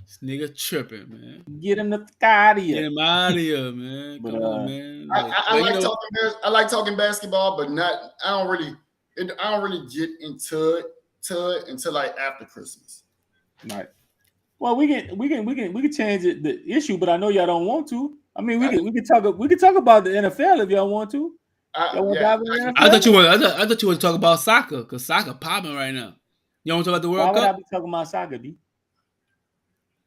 This nigga tripping, man. Get him the fuck out of here. Get him out of here, man. Come on, man. I like talking basketball, but not. I don't really get into it until like after Christmas. Right. Well, we can change the issue, but I know y'all don't want to. I mean, we can talk about the NFL if y'all want to. I thought you want to talk about soccer because soccer popping right now. You want to talk about the World Cup? Why would I be talking about soccer, B?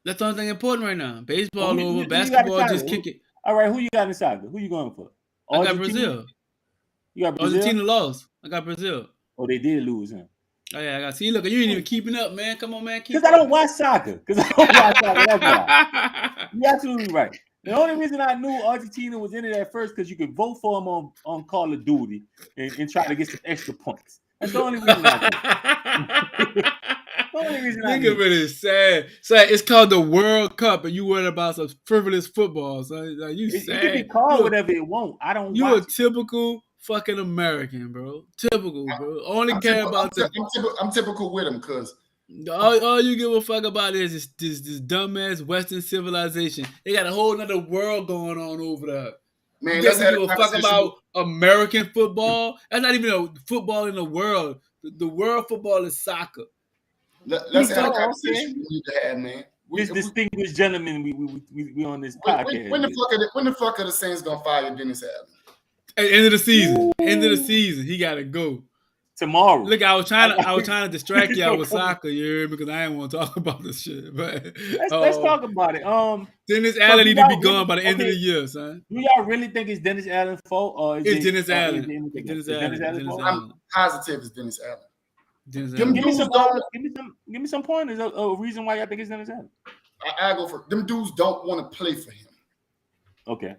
That's the only thing important right now. Baseball over, basketball just kick it. All right, who you got in soccer? Who you going for? I got Brazil. You got Brazil? Argentina lost. I got Brazil. Oh, they did lose, huh? Oh, yeah, I got. See, look, you ain't even keeping up, man. Come on, man. Because I don't watch soccer. That's why. You're absolutely right. The only reason I knew Argentina was in it at first because you could vote for them on Call of Duty and try to get some extra points. That's the only reason I only reason I Nigga knew. really sad. Sad. It's called the World Cup, and you worried about some frivolous football. So like, you It could be sad. called whatever it won't. I don't You a watch it. typical fucking American, bro. Typical, bro. Only I'm care typical, about the. I'm typical with him because All you give a fuck about is this dumbass Western civilization. They got a whole nother world going on over there. man, You let's think have we a give a fuck conversation. about American football? That's not even a football in the world. The world football is soccer. Let's have a Oh, conversation okay. we need to have, man. This distinguished gentleman, we on this podcast. When the fuck are the Saints gonna fire Dennis Allen? At the end of the season. End of the season. He gotta go. Tomorrow. Look, I was trying to distract y'all with soccer, you hear me? Because I didn't want to talk about this shit. But let's talk about it. Dennis Allen need to be gone by the end of the year, son. Do y'all really think it's Dennis Allen's fault, or is It's it Dennis Allen. Dennis Dennis Allen's fault? I'm positive it's Dennis Allen. Dennis Them Allen. Give me some pointers. A reason why y'all think it's Dennis Allen. I go for them dudes don't want to play for him. Okay.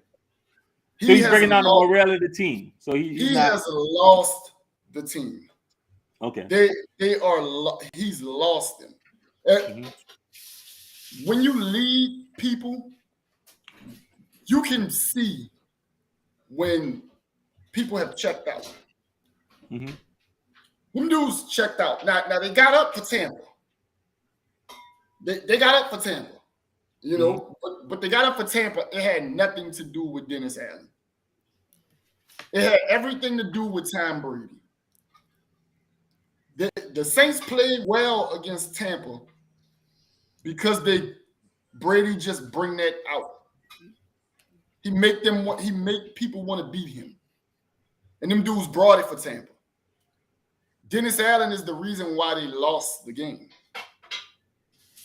So he's bringing down the morale of the team. So he has lost the team. Okay. He's lost them. When you lead people, you can see when people have checked out. Mm-hmm. Them dudes checked out. Now they got up for Tampa. They got up for Tampa. You know, but they got up for Tampa. It had nothing to do with Dennis Allen. It had everything to do with Tom Brady. The Saints played well against Tampa because Brady just bring that out. He make people want to beat him. And them dudes brought it for Tampa. Dennis Allen is the reason why they lost the game.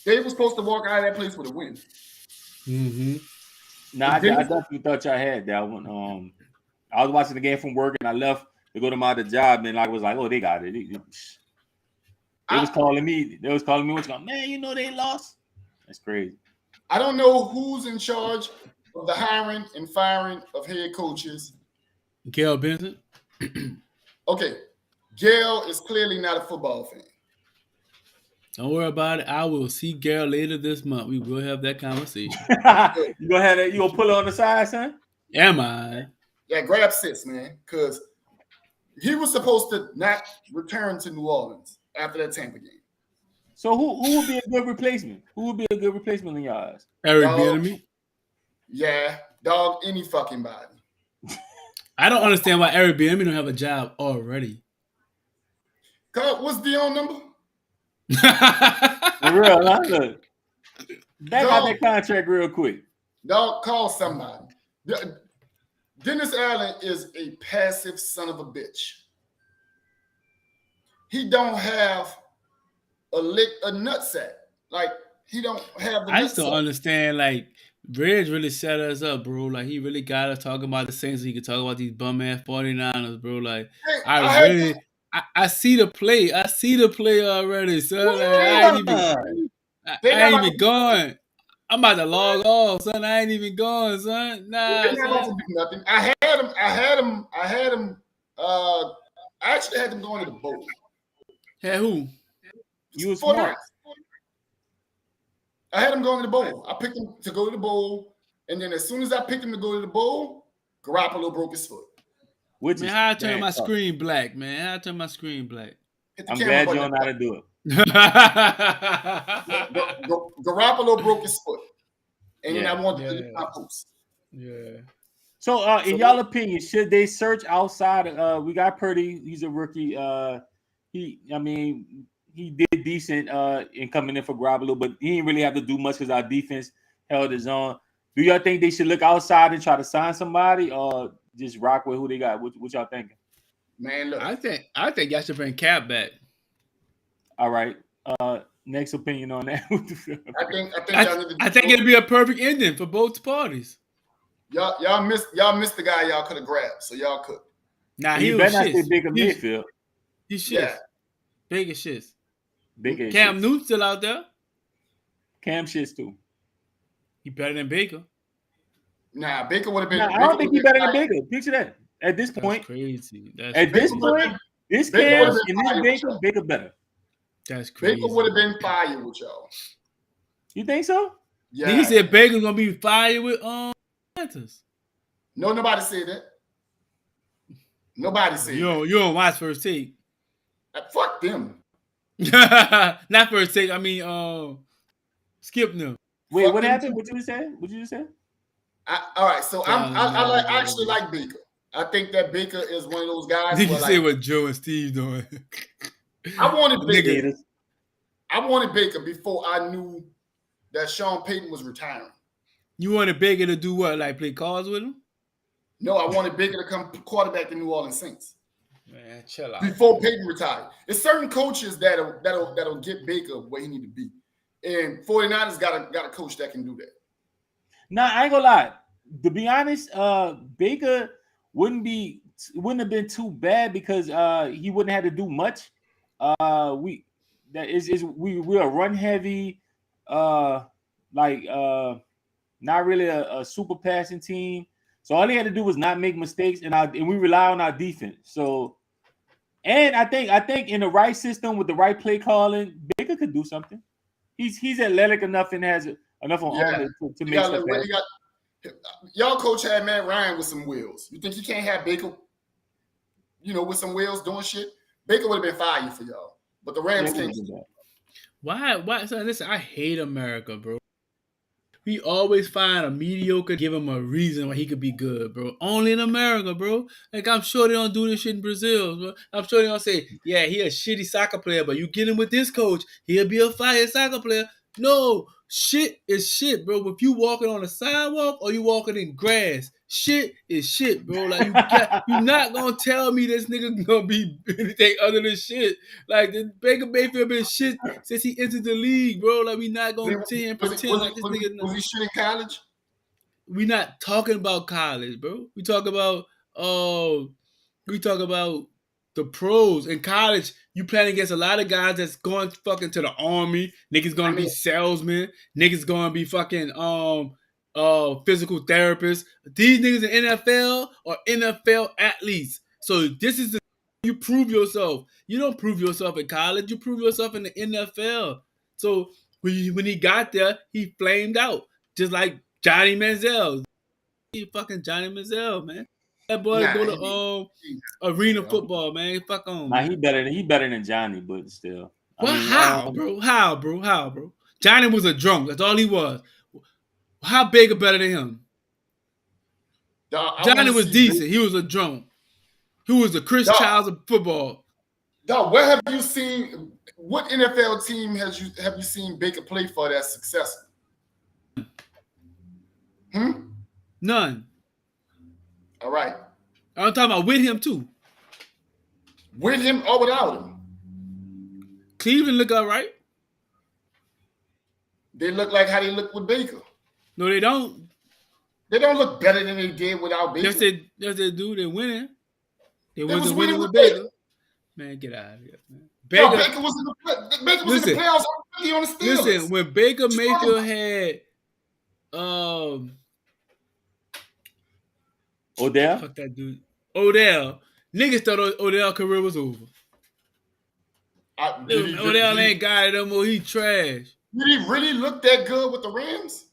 They were supposed to walk out of that place with a win. Nah, I definitely thought y'all had that one. I was watching the game from work and I left to go to my other job, and I was like, "Oh, they got it." They was calling me. They was calling me. What's going? Man, you know they lost. That's crazy. I don't know who's in charge of the hiring and firing of head coaches. Gail Benson. Okay, Gail is clearly not a football fan. Don't worry about it. I will see Gail later this month. We will have that conversation. You gonna have that? You gonna pull her on the side, son? Am I? Yeah, grab sis, man, because he was supposed to not return to New Orleans after that Tampa game. So who would be a good replacement? Who would be a good replacement in your eyes? Eric Bieniemy. Yeah, dog, any fucking body. I don't understand why Eric Bieniemy don't have a job already. What's Dion's number? For real, huh? Look. Back out that contract real quick. Dog, call somebody. Dennis Allen is a passive son of a bitch. He don't have a nutsack. Like, he don't have the I just nutsack. don't understand, like, Reg really set us up, bro. Like, he really got us talking about the Saints so he could talk about these bum-ass 49ers, bro. Like, Hey, I see the play. I see the play already, son. Like, I ain't even going. I'm about to log off, son. I ain't even going, son. Nah, they're not about to do nothing. I actually had them going to the bowl. Hey, who? You was smart. I had them going to the bowl. I picked them to go to the bowl, and then as soon as I picked them to go to the bowl, Garoppolo broke his foot. Man, how I turn my screen black, man? How I turn my screen black? I'm glad you don't know how to do it. Garoppolo broke his foot, and then I wanted to do my post. Yeah. So, in y'all opinion, should they search outside? We got Purdy. He's a rookie. He did decent in coming in for Garoppolo, but he didn't really have to do much because our defense held his own. Do y'all think they should look outside and try to sign somebody, or just rock with who they got? What y'all thinking? Man, look, I think y'all should bring Cap back. All right. Next opinion on that. I think it'd be a perfect ending for both parties. Y'all missed the guy y'all could have grabbed, so y'all could. Nah, he was shit. Bigger midfield. He shit. Yeah. Big as shit. Big Cam Newton's still out there. Cam shits too. He better than Baker. Nah, Baker would have been. Nah, I don't think he's better than Baker. Picture that. At this point, crazy. At this point, this Cam and this Baker better. That's Baker crazy. would have been fired with y'all. You think so? Yeah. He said Baker's gonna be fired with Panthers. No, nobody said that. Nobody said that. You don't watch First Take. Fuck them. Not First Take. I mean, Skip them. Wait, Fuck what them happened? too. What you just said? What you just said? All right, so I actually like Baker. I think that Baker is one of those guys. Nigga Where, say like, what Joe and Steve doing. I wanted Baker. Nigga, I wanted Baker before I knew that Sean Payton was retiring. you wanted Baker to do what? Like play cards with him? No, I wanted Baker to come quarterback the New Orleans Saints. Man, chill out. Before Peyton retired. There's certain coaches that'll get Baker where he need to be. And 49ers got a coach that can do that. Nah, I ain't gonna lie. To be honest, Baker wouldn't have been too bad because he wouldn't have to do much. We are run heavy, not really a super passing team. So all he had to do was not make mistakes, and we rely on our defense. So, and I think in the right system with the right play calling, Baker could do something. He's athletic enough and has enough on arm to make stuff happen. Y'all coach had Matt Ryan with some wheels. You think he can't have Baker, with some wheels doing shit? Baker would have been fired for y'all. But the Rams can't do that. Why? So listen, I hate America, bro. We always find a mediocre, give him a reason why he could be good, bro. Only in America, bro. Like, I'm sure they don't do this shit in Brazil, bro. I'm sure they don't say, yeah, he a shitty soccer player, but you get him with this coach, he'll be a fire soccer player. No, shit is shit, bro. If you walking on a sidewalk or you walking in grass, shit is shit, bro. Like, you're not gonna tell me this nigga gonna be anything other than shit. Like, the Baker Mayfield been shit since he entered the league, bro. Like, we not gonna sit here and pretend like this nigga. Was he shit in college? We not talking about college, bro. We talk about the pros. In college, you playing against a lot of guys that's going fucking to the army. Niggas gonna be salesmen. Niggas gonna be fucking physical therapists. These niggas in NFL are NFL athletes. So this is you prove yourself. You don't prove yourself in college. You prove yourself in the NFL. So when he got there, he flamed out. Just like Johnny Manziel. He fucking Johnny Manziel, man. That boy go to arena football, man. Fuck on. Nah, he better than Johnny, but still. How, bro? Johnny was a drunk. That's all he was. How Baker better than him? Johnny was decent. He was a drunk. He was the Chris Childs of football. Dog, where have you seen? What NFL team have you seen Baker play for that's successful? None. All right. I'm talking about with him too. With him or without him? Cleveland look all right. They look like how they look with Baker. No, they don't. They don't look better than they did without Baker. Yes, they do. They're winning. They was winning with Baker. Man, get out of here, man. Baker was in the playoffs on the Steelers. Listen, when Baker Mayfield had Odell? Fuck that dude. Odell. Niggas thought Odell career was over. Odell ain't got it no more. He trash. Did he really look that good with the Rams?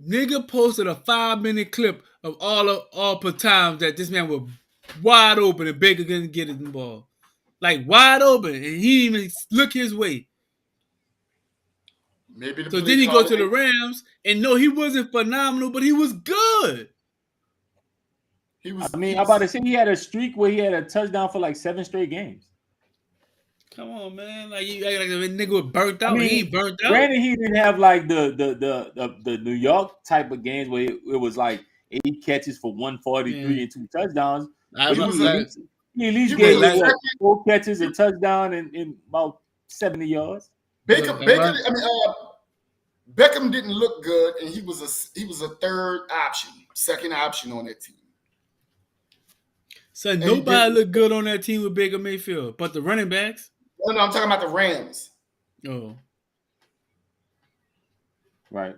Nigga posted a 5-minute clip of all per times that this man was wide open and Baker couldn't get it in the ball. Like wide open, and he didn't even look his way. Maybe so then he go to the Rams, and no, he wasn't phenomenal, but he was good. I'm about to say he had a streak where he had a touchdown for like 7 straight games. Come on, man! Like you act like a nigga was burnt out. He ain't burnt out. Granted, he didn't have like the New York type of games where it was like 8 catches for 143 and 2 touchdowns. He at least gave 4 catches, a touchdown, and about 70 yards. Beckham didn't look good, and he was a second option on that team. So nobody looked good on that team with Baker Mayfield, but the running backs. No, I'm talking about the Rams. Oh, right.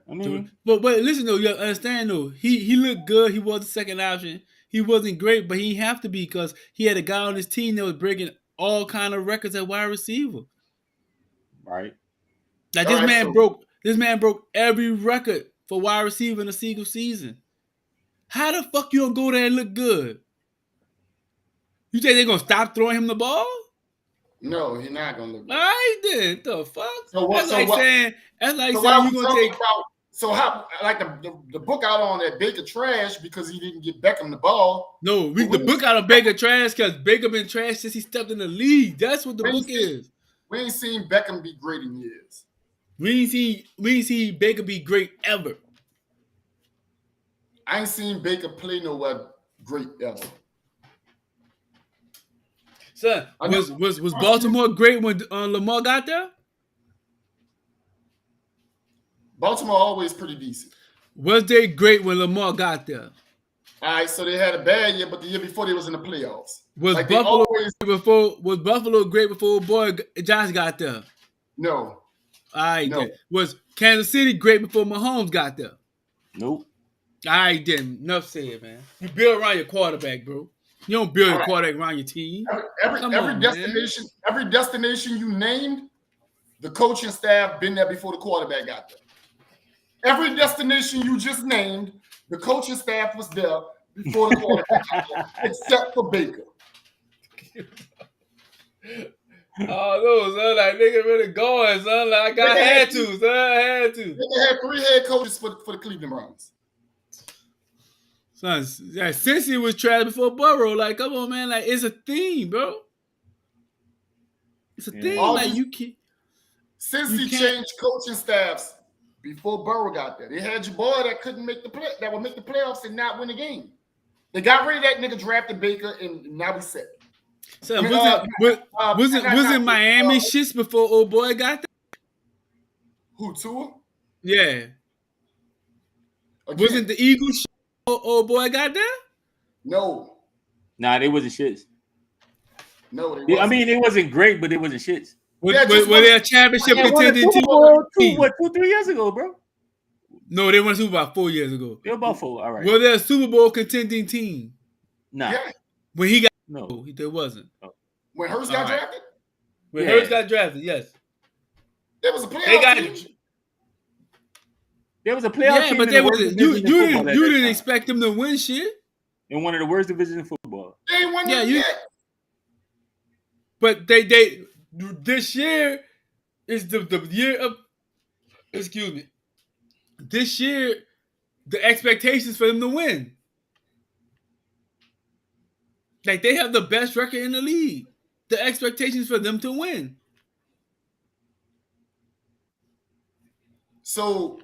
But listen though, you understand though. He looked good. He was the second option. He wasn't great, but he didn't have to be because he had a guy on his team that was breaking all kind of records at wide receiver. Right. Like All right, this man broke every record for wide receiver in a single season. How the fuck you gonna go there and look good? You think they're gonna stop throwing him the ball? no, he's not gonna look All good. right then, the fuck? So what? That's So like what? saying So why are you're we gonna talking take. about? So how like the book out on that Baker trash because he didn't get Beckham the ball. No, But the book out of Baker trash because Baker been trash since he stepped in the league. That's what the book is. We ain't seen Beckham be great in years. We ain't see Baker be great ever. I ain't seen Baker play nowhere great ever. Son, was Baltimore great when Lamar got there? Baltimore always pretty decent. Was they great when Lamar got there? All right, so they had a bad year, but the year before they was in the playoffs. Was like Buffalo great before boy Josh got there? No. All right, No. then. Was Kansas City great before Mahomes got there? Nope. All right, then. Enough said, man. You build around your quarterback, bro. You don't build your quarterback around your team. Every destination you named, the coaching staff been there before the quarterback got there. Every destination you just named, the coaching staff was there before the quarterback got there, except for Baker. Oh no, son! Like nigga really going, son. Like I had to, son. I had to. They had 3 head coaches for the Cleveland Browns. Son, since he was trash before Burrow, like come on, man. Like it's a thing, bro. It's a thing. Like you can't. Since he changed coaching staffs before Burrow got there, they had your boy that couldn't make that would make the playoffs and not win a game. They got rid of that nigga, drafted Baker, and now we set. So wasn't Miami shits before old boy got there? Who, Tua? Yeah. Again. Wasn't the Eagles shit before old boy got there? No. Nah, they wasn't shits. No, they wasn't. I mean, it wasn't great, but it wasn't shits. Were they a championship contending team? 2-3 years ago, bro? No, they won a Super Bowl 4 years ago. They were about 4, all right. Were they a Super Bowl contending team? Nah. Yeah. When he got there wasn't. When Hurts got drafted? When Hurts got drafted, yes. There was a playoff team. There was a playoff team. But you didn't expect them to win shit. In one of the worst divisions in football. They ain't won yet. But this year is the year of, excuse me. This year, the expectations for them to win. Like they have the best record in the league. The expectations for them to win. So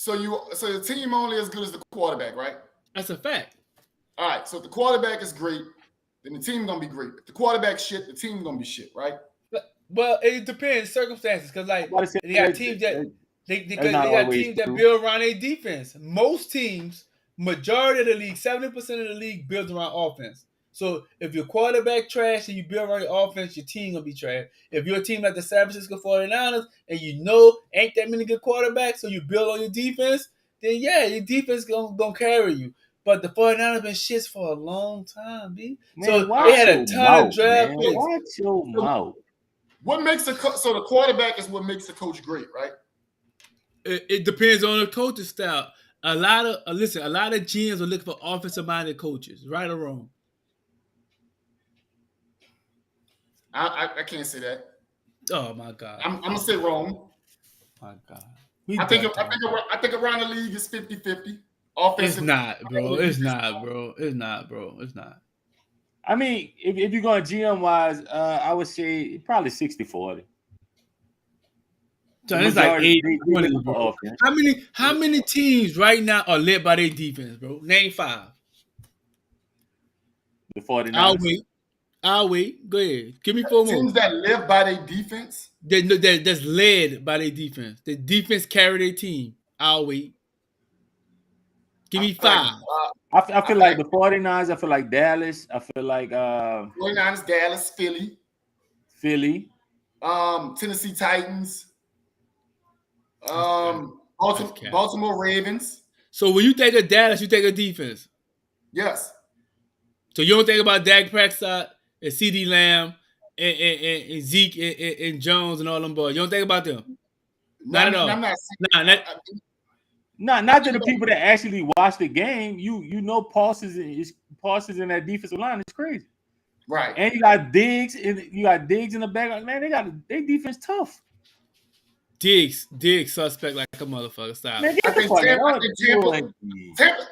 the team only as good as the quarterback, right? That's a fact. All right. So if the quarterback is great, then the team gonna be great. If the quarterback shit, the team gonna be shit, right? Well, it depends circumstances because like they got teams that build around their defense. Most teams, majority of the league, 70% of the league builds around offense. So if your quarterback trash and you build around your offense, your team gonna be trash. If you're a team like the San Francisco 49ers and you know ain't that many good quarterbacks, so you build on your defense, then yeah, your defense gonna carry you. But the 49ers been shits for a long time, B. Man, so they had a ton of draft picks. Watch your mouth. What makes so the quarterback is what makes the coach great, right? It depends on the coaching style. A lot of GMs are looking for offensive-minded coaches, right or wrong. I can't say that. Oh my God! I'm gonna say wrong. My God! I think around the league is 50-50. It's not, bro. It's not, bro. It's not, bro. It's not. I mean, if you're going GM wise, I would say probably 60-40. So it's like 80-20, bro. How many teams right now are led by their defense, bro? Name 5. The 49ers. I'll wait. Go ahead. Give me 4 more. Teams that live by their defense? That's led by their defense. The defense carry their team. I'll wait. Give me 5. I feel like the 49ers. I feel like Dallas. I feel like 49ers, Dallas, Philly. Tennessee Titans. Baltimore Ravens. So when you think of Dallas, you think of defense. Yes. So you don't think about Dak Prescott and CeeDee Lamb and Zeke and Jones and all them boys. You don't think about them? No, Not at all. I'm not Nah, saying. Not to the people that actually watch the game. You know, passes in that defensive line is crazy. Right. And you got Diggs in the back. Man, they defense tough. Diggs suspect like a motherfucker. Stop. Man, I think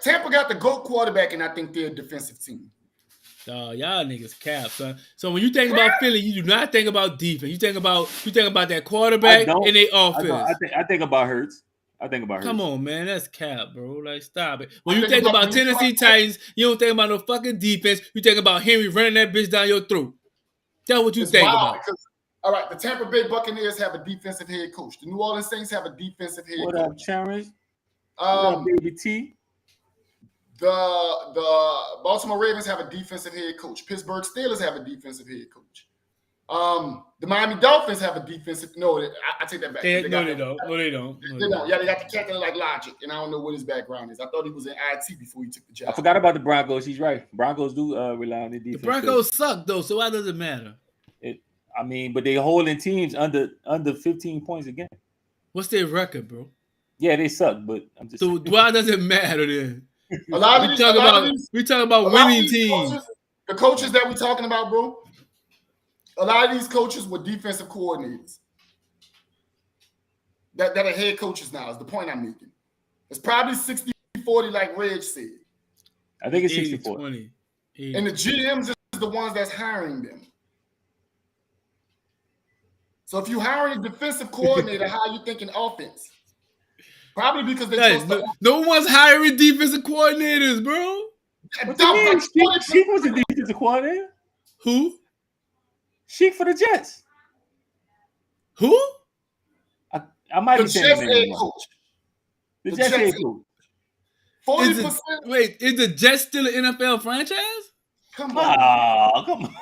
Tampa got the GOAT quarterback, and I think they're a defensive team. Y'all niggas cap, son. So when you think about Philly, you do not think about defense. You think about that quarterback and their offense. I think about Hurts. Come on, man, that's cap, bro. Like, stop it. When you think about Tennessee Titans, you don't think about no fucking defense. You think about Henry running that bitch down your throat. That's what you think about. All right, the Tampa Bay Buccaneers have a defensive head coach. The New Orleans Saints have a defensive head coach. What up, Challenge? What up, Baby T? The Baltimore Ravens have a defensive head coach. Pittsburgh Steelers have a defensive head coach. The Miami Dolphins have a defensive. No, I take that back. They don't. Yeah, they got the captain like Logic, and I don't know what his background is. I thought he was in IT before he took the job. I forgot about the Broncos. He's right. Broncos do rely on their defense. The Broncos suck though, so why does it matter? But they holding teams under 15 points a game. What's their record, bro? Yeah, they suck, but I'm just. So why does it matter then? We talk about winning teams. The coaches that we're talking about, bro. A lot of these coaches were defensive coordinators. That are head coaches now is the point I'm making. It's probably 60-40 like Reg said. I think it's 60-40. And the GMs is the ones that's hiring them. So if you hiring a defensive coordinator, how are you thinking offense? Probably because they no one's hiring defensive coordinators, bro. Sheik was a defensive coordinator. Who? Sheik for the Jets. Who? I might be saying the Jets head coach. The Jets head coach. 40%. Wait, is the Jets still an NFL franchise? Come on. Come on.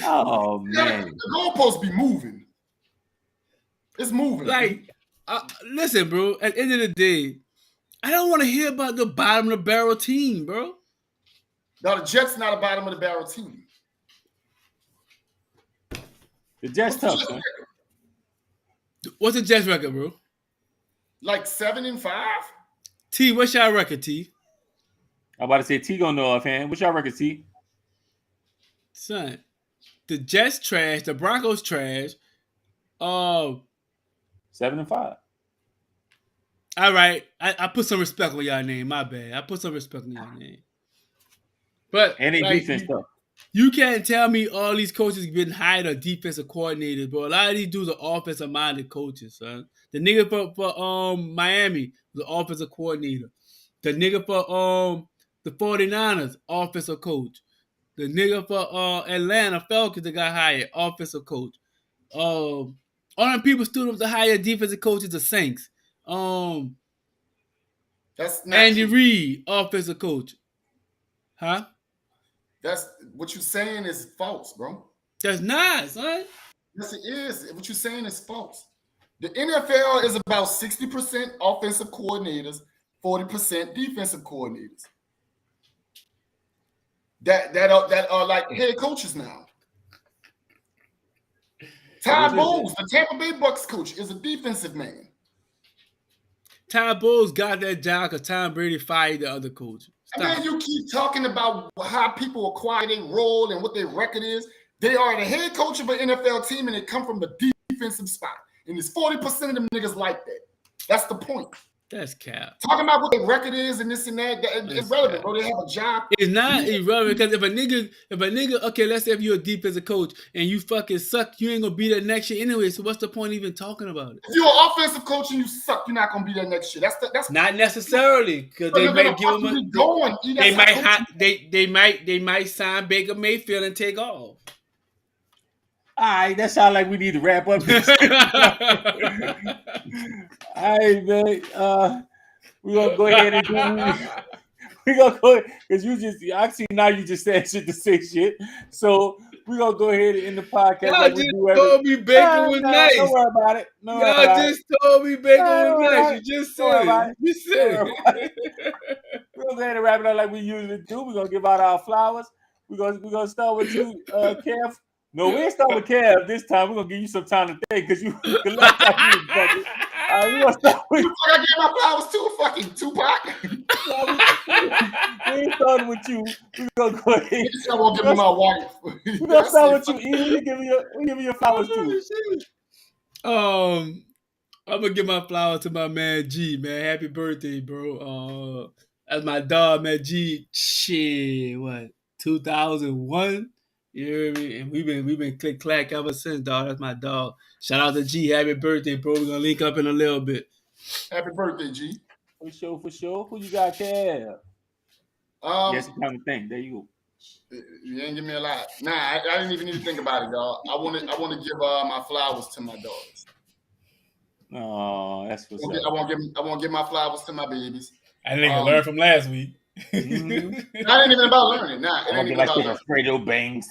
Oh man. The goalposts be moving. It's moving. Like, listen, bro. At the end of the day, I don't want to hear about the bottom of the barrel team, bro. No, the Jets not a bottom of the barrel team. The Jets tough, man. What's the Jets record, bro? Like 7-5. T, what's your record, T? I'm about to say T gonna know offhand. What's your record, T? Son, the Jets trash, the Broncos trash. 7-5. All right, I put some respect on y'all name. My bad. I put some respect on y'all name. But and they defense stuff. You can't tell me all these coaches been hired as defensive coordinators, bro. A lot of these dudes are offensive minded coaches, son. The nigga for Miami was the offensive coordinator. The nigga for the 49ers, offensive coach. The nigga for Atlanta Falcons that got hired, offensive coach. All them people stood up to hire defensive coaches, the Saints. That's not Andy Reid, offensive coach. Huh? That's what you're saying is false, bro. That's not, son. Yes, it is. What you're saying is false. The NFL is about 60% offensive coordinators, 40% defensive coordinators. That are like head coaches now. Ty Bowles, the Tampa Bay Bucks coach, is a defensive man. Ty Bowles got that job because Tom Brady fired the other coach. And then you keep talking about how people acquire their role and what their record is. They are the head coach of an NFL team and they come from the defensive spot. And there's 40% of them niggas like that. That's the point. That's cap. Talking about what their record is and this and that, it's irrelevant, bro. They have a job. It's not irrelevant because if a nigga, okay, let's say if you're a defensive coach and you fucking suck, you ain't gonna be there next year anyway. So what's the point even talking about it? If you're an offensive coach and you suck, you're not gonna be there next year. That's not necessarily because they might give them they might sign Baker Mayfield and take off. All right, that sounds like we need to wrap up this. All right, man. We're gonna go ahead and we're gonna go because I see now you just said shit to say shit. So we're gonna go ahead and end the podcast. Y'all like just told me Baker was nice. Don't worry about it. Y'all just told me Baker was nice. You just said it. You said it. We're gonna go ahead and wrap it up like we usually do. We're gonna give out our flowers. We're gonna start with you, Kev. No, we ain't start with Kev this time. We're gonna give you some time to think because the last time you was bugging. All right, we're gonna start with You I gave my flowers to fucking Tupac. we ain't starting with you. We're gonna go ahead. Yes, I won't give me my wife. We're gonna start with you. E, who you giving your flowers to? I'm gonna give my flowers to my man G, man. Happy birthday, bro. That's my dog, man. G. Shit, what? 2001. You hear me? And we've been click clack ever since, dog. That's my dog. Shout out to G. Happy birthday, bro. We're gonna link up in a little bit. Happy birthday, G. For sure. Who you got, Kev? Yes, you kind of think. There you go. You ain't give me a lot. Nah, I didn't even need to think about it, dog. I want to give my flowers to my daughters. Oh, that's what's up. I won't give my flowers to my babies. I didn't even learn from last week. Mm-hmm. I ain't even about learning. Nah, it ain't even about learning. Fredo Bangs.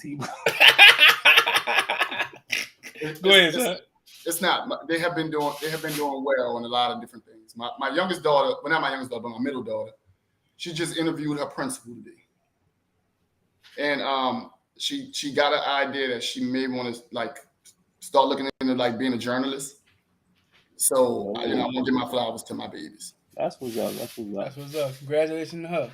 Go ahead, sir. It's not. They have been doing well on a lot of different things. My youngest daughter, well, not my youngest daughter, but my middle daughter, she just interviewed her principal today, and she got an idea that she may want to like start looking into like being a journalist. So I want to give my flowers to my babies. That's what's up. Congratulations to her.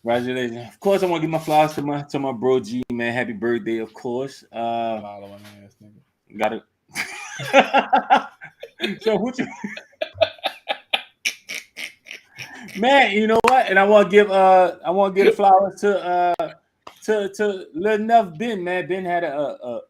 Congratulations. Of course, I want to give my flowers to my bro G, man. Happy birthday, of course. Got it. So what you man, you know what? And I want to give flowers to Lil Neff Ben, man. Ben had a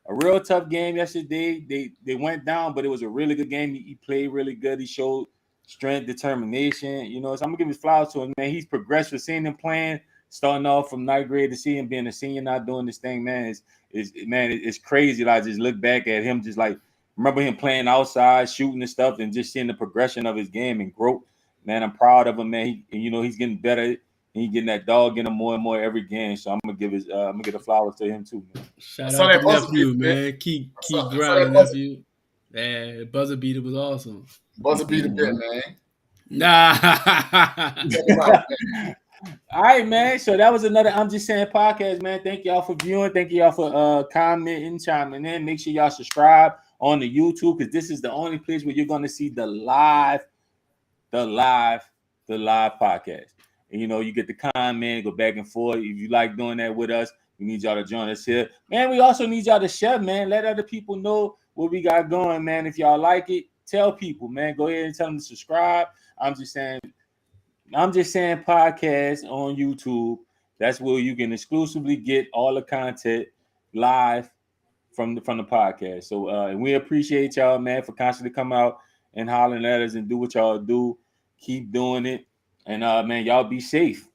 real tough game yesterday. They went down, but it was a really good game. He played really good. He showed strength, determination. So I'm gonna give his flowers to him, man. He's progressed with seeing him playing, starting off from ninth grade to see him being a senior, now doing this thing, man. It's crazy. Like, just look back at him, just like remember him playing outside, shooting and stuff, and just seeing the progression of his game and growth. Man, I'm proud of him, man. He's getting better. And he's getting that dog in him more and more every game. So I'm gonna give the flowers to him too, man. Shout out to nephew, man. Keep grinding, nephew. Man, buzzer beater was awesome. Buzzer beater bit, man. Nah. All right, man. So that was another I'm Just Saying podcast, man. Thank y'all for viewing. Thank y'all for commenting, chiming in. Make sure y'all subscribe on the YouTube, because this is the only place where you're gonna see the live podcast. And you get the comment, go back and forth. If you like doing that with us, we need y'all to join us here. Man, we also need y'all to share, man. Let other people know what we got going, man. If y'all like it, tell people, man. Go ahead and tell them to subscribe. I'm Just Saying podcast on YouTube. That's where you can exclusively get all the content live from the podcast. So and we appreciate y'all, man, for constantly come out and hollering at us and do what y'all do. Keep doing it. And man, y'all be safe.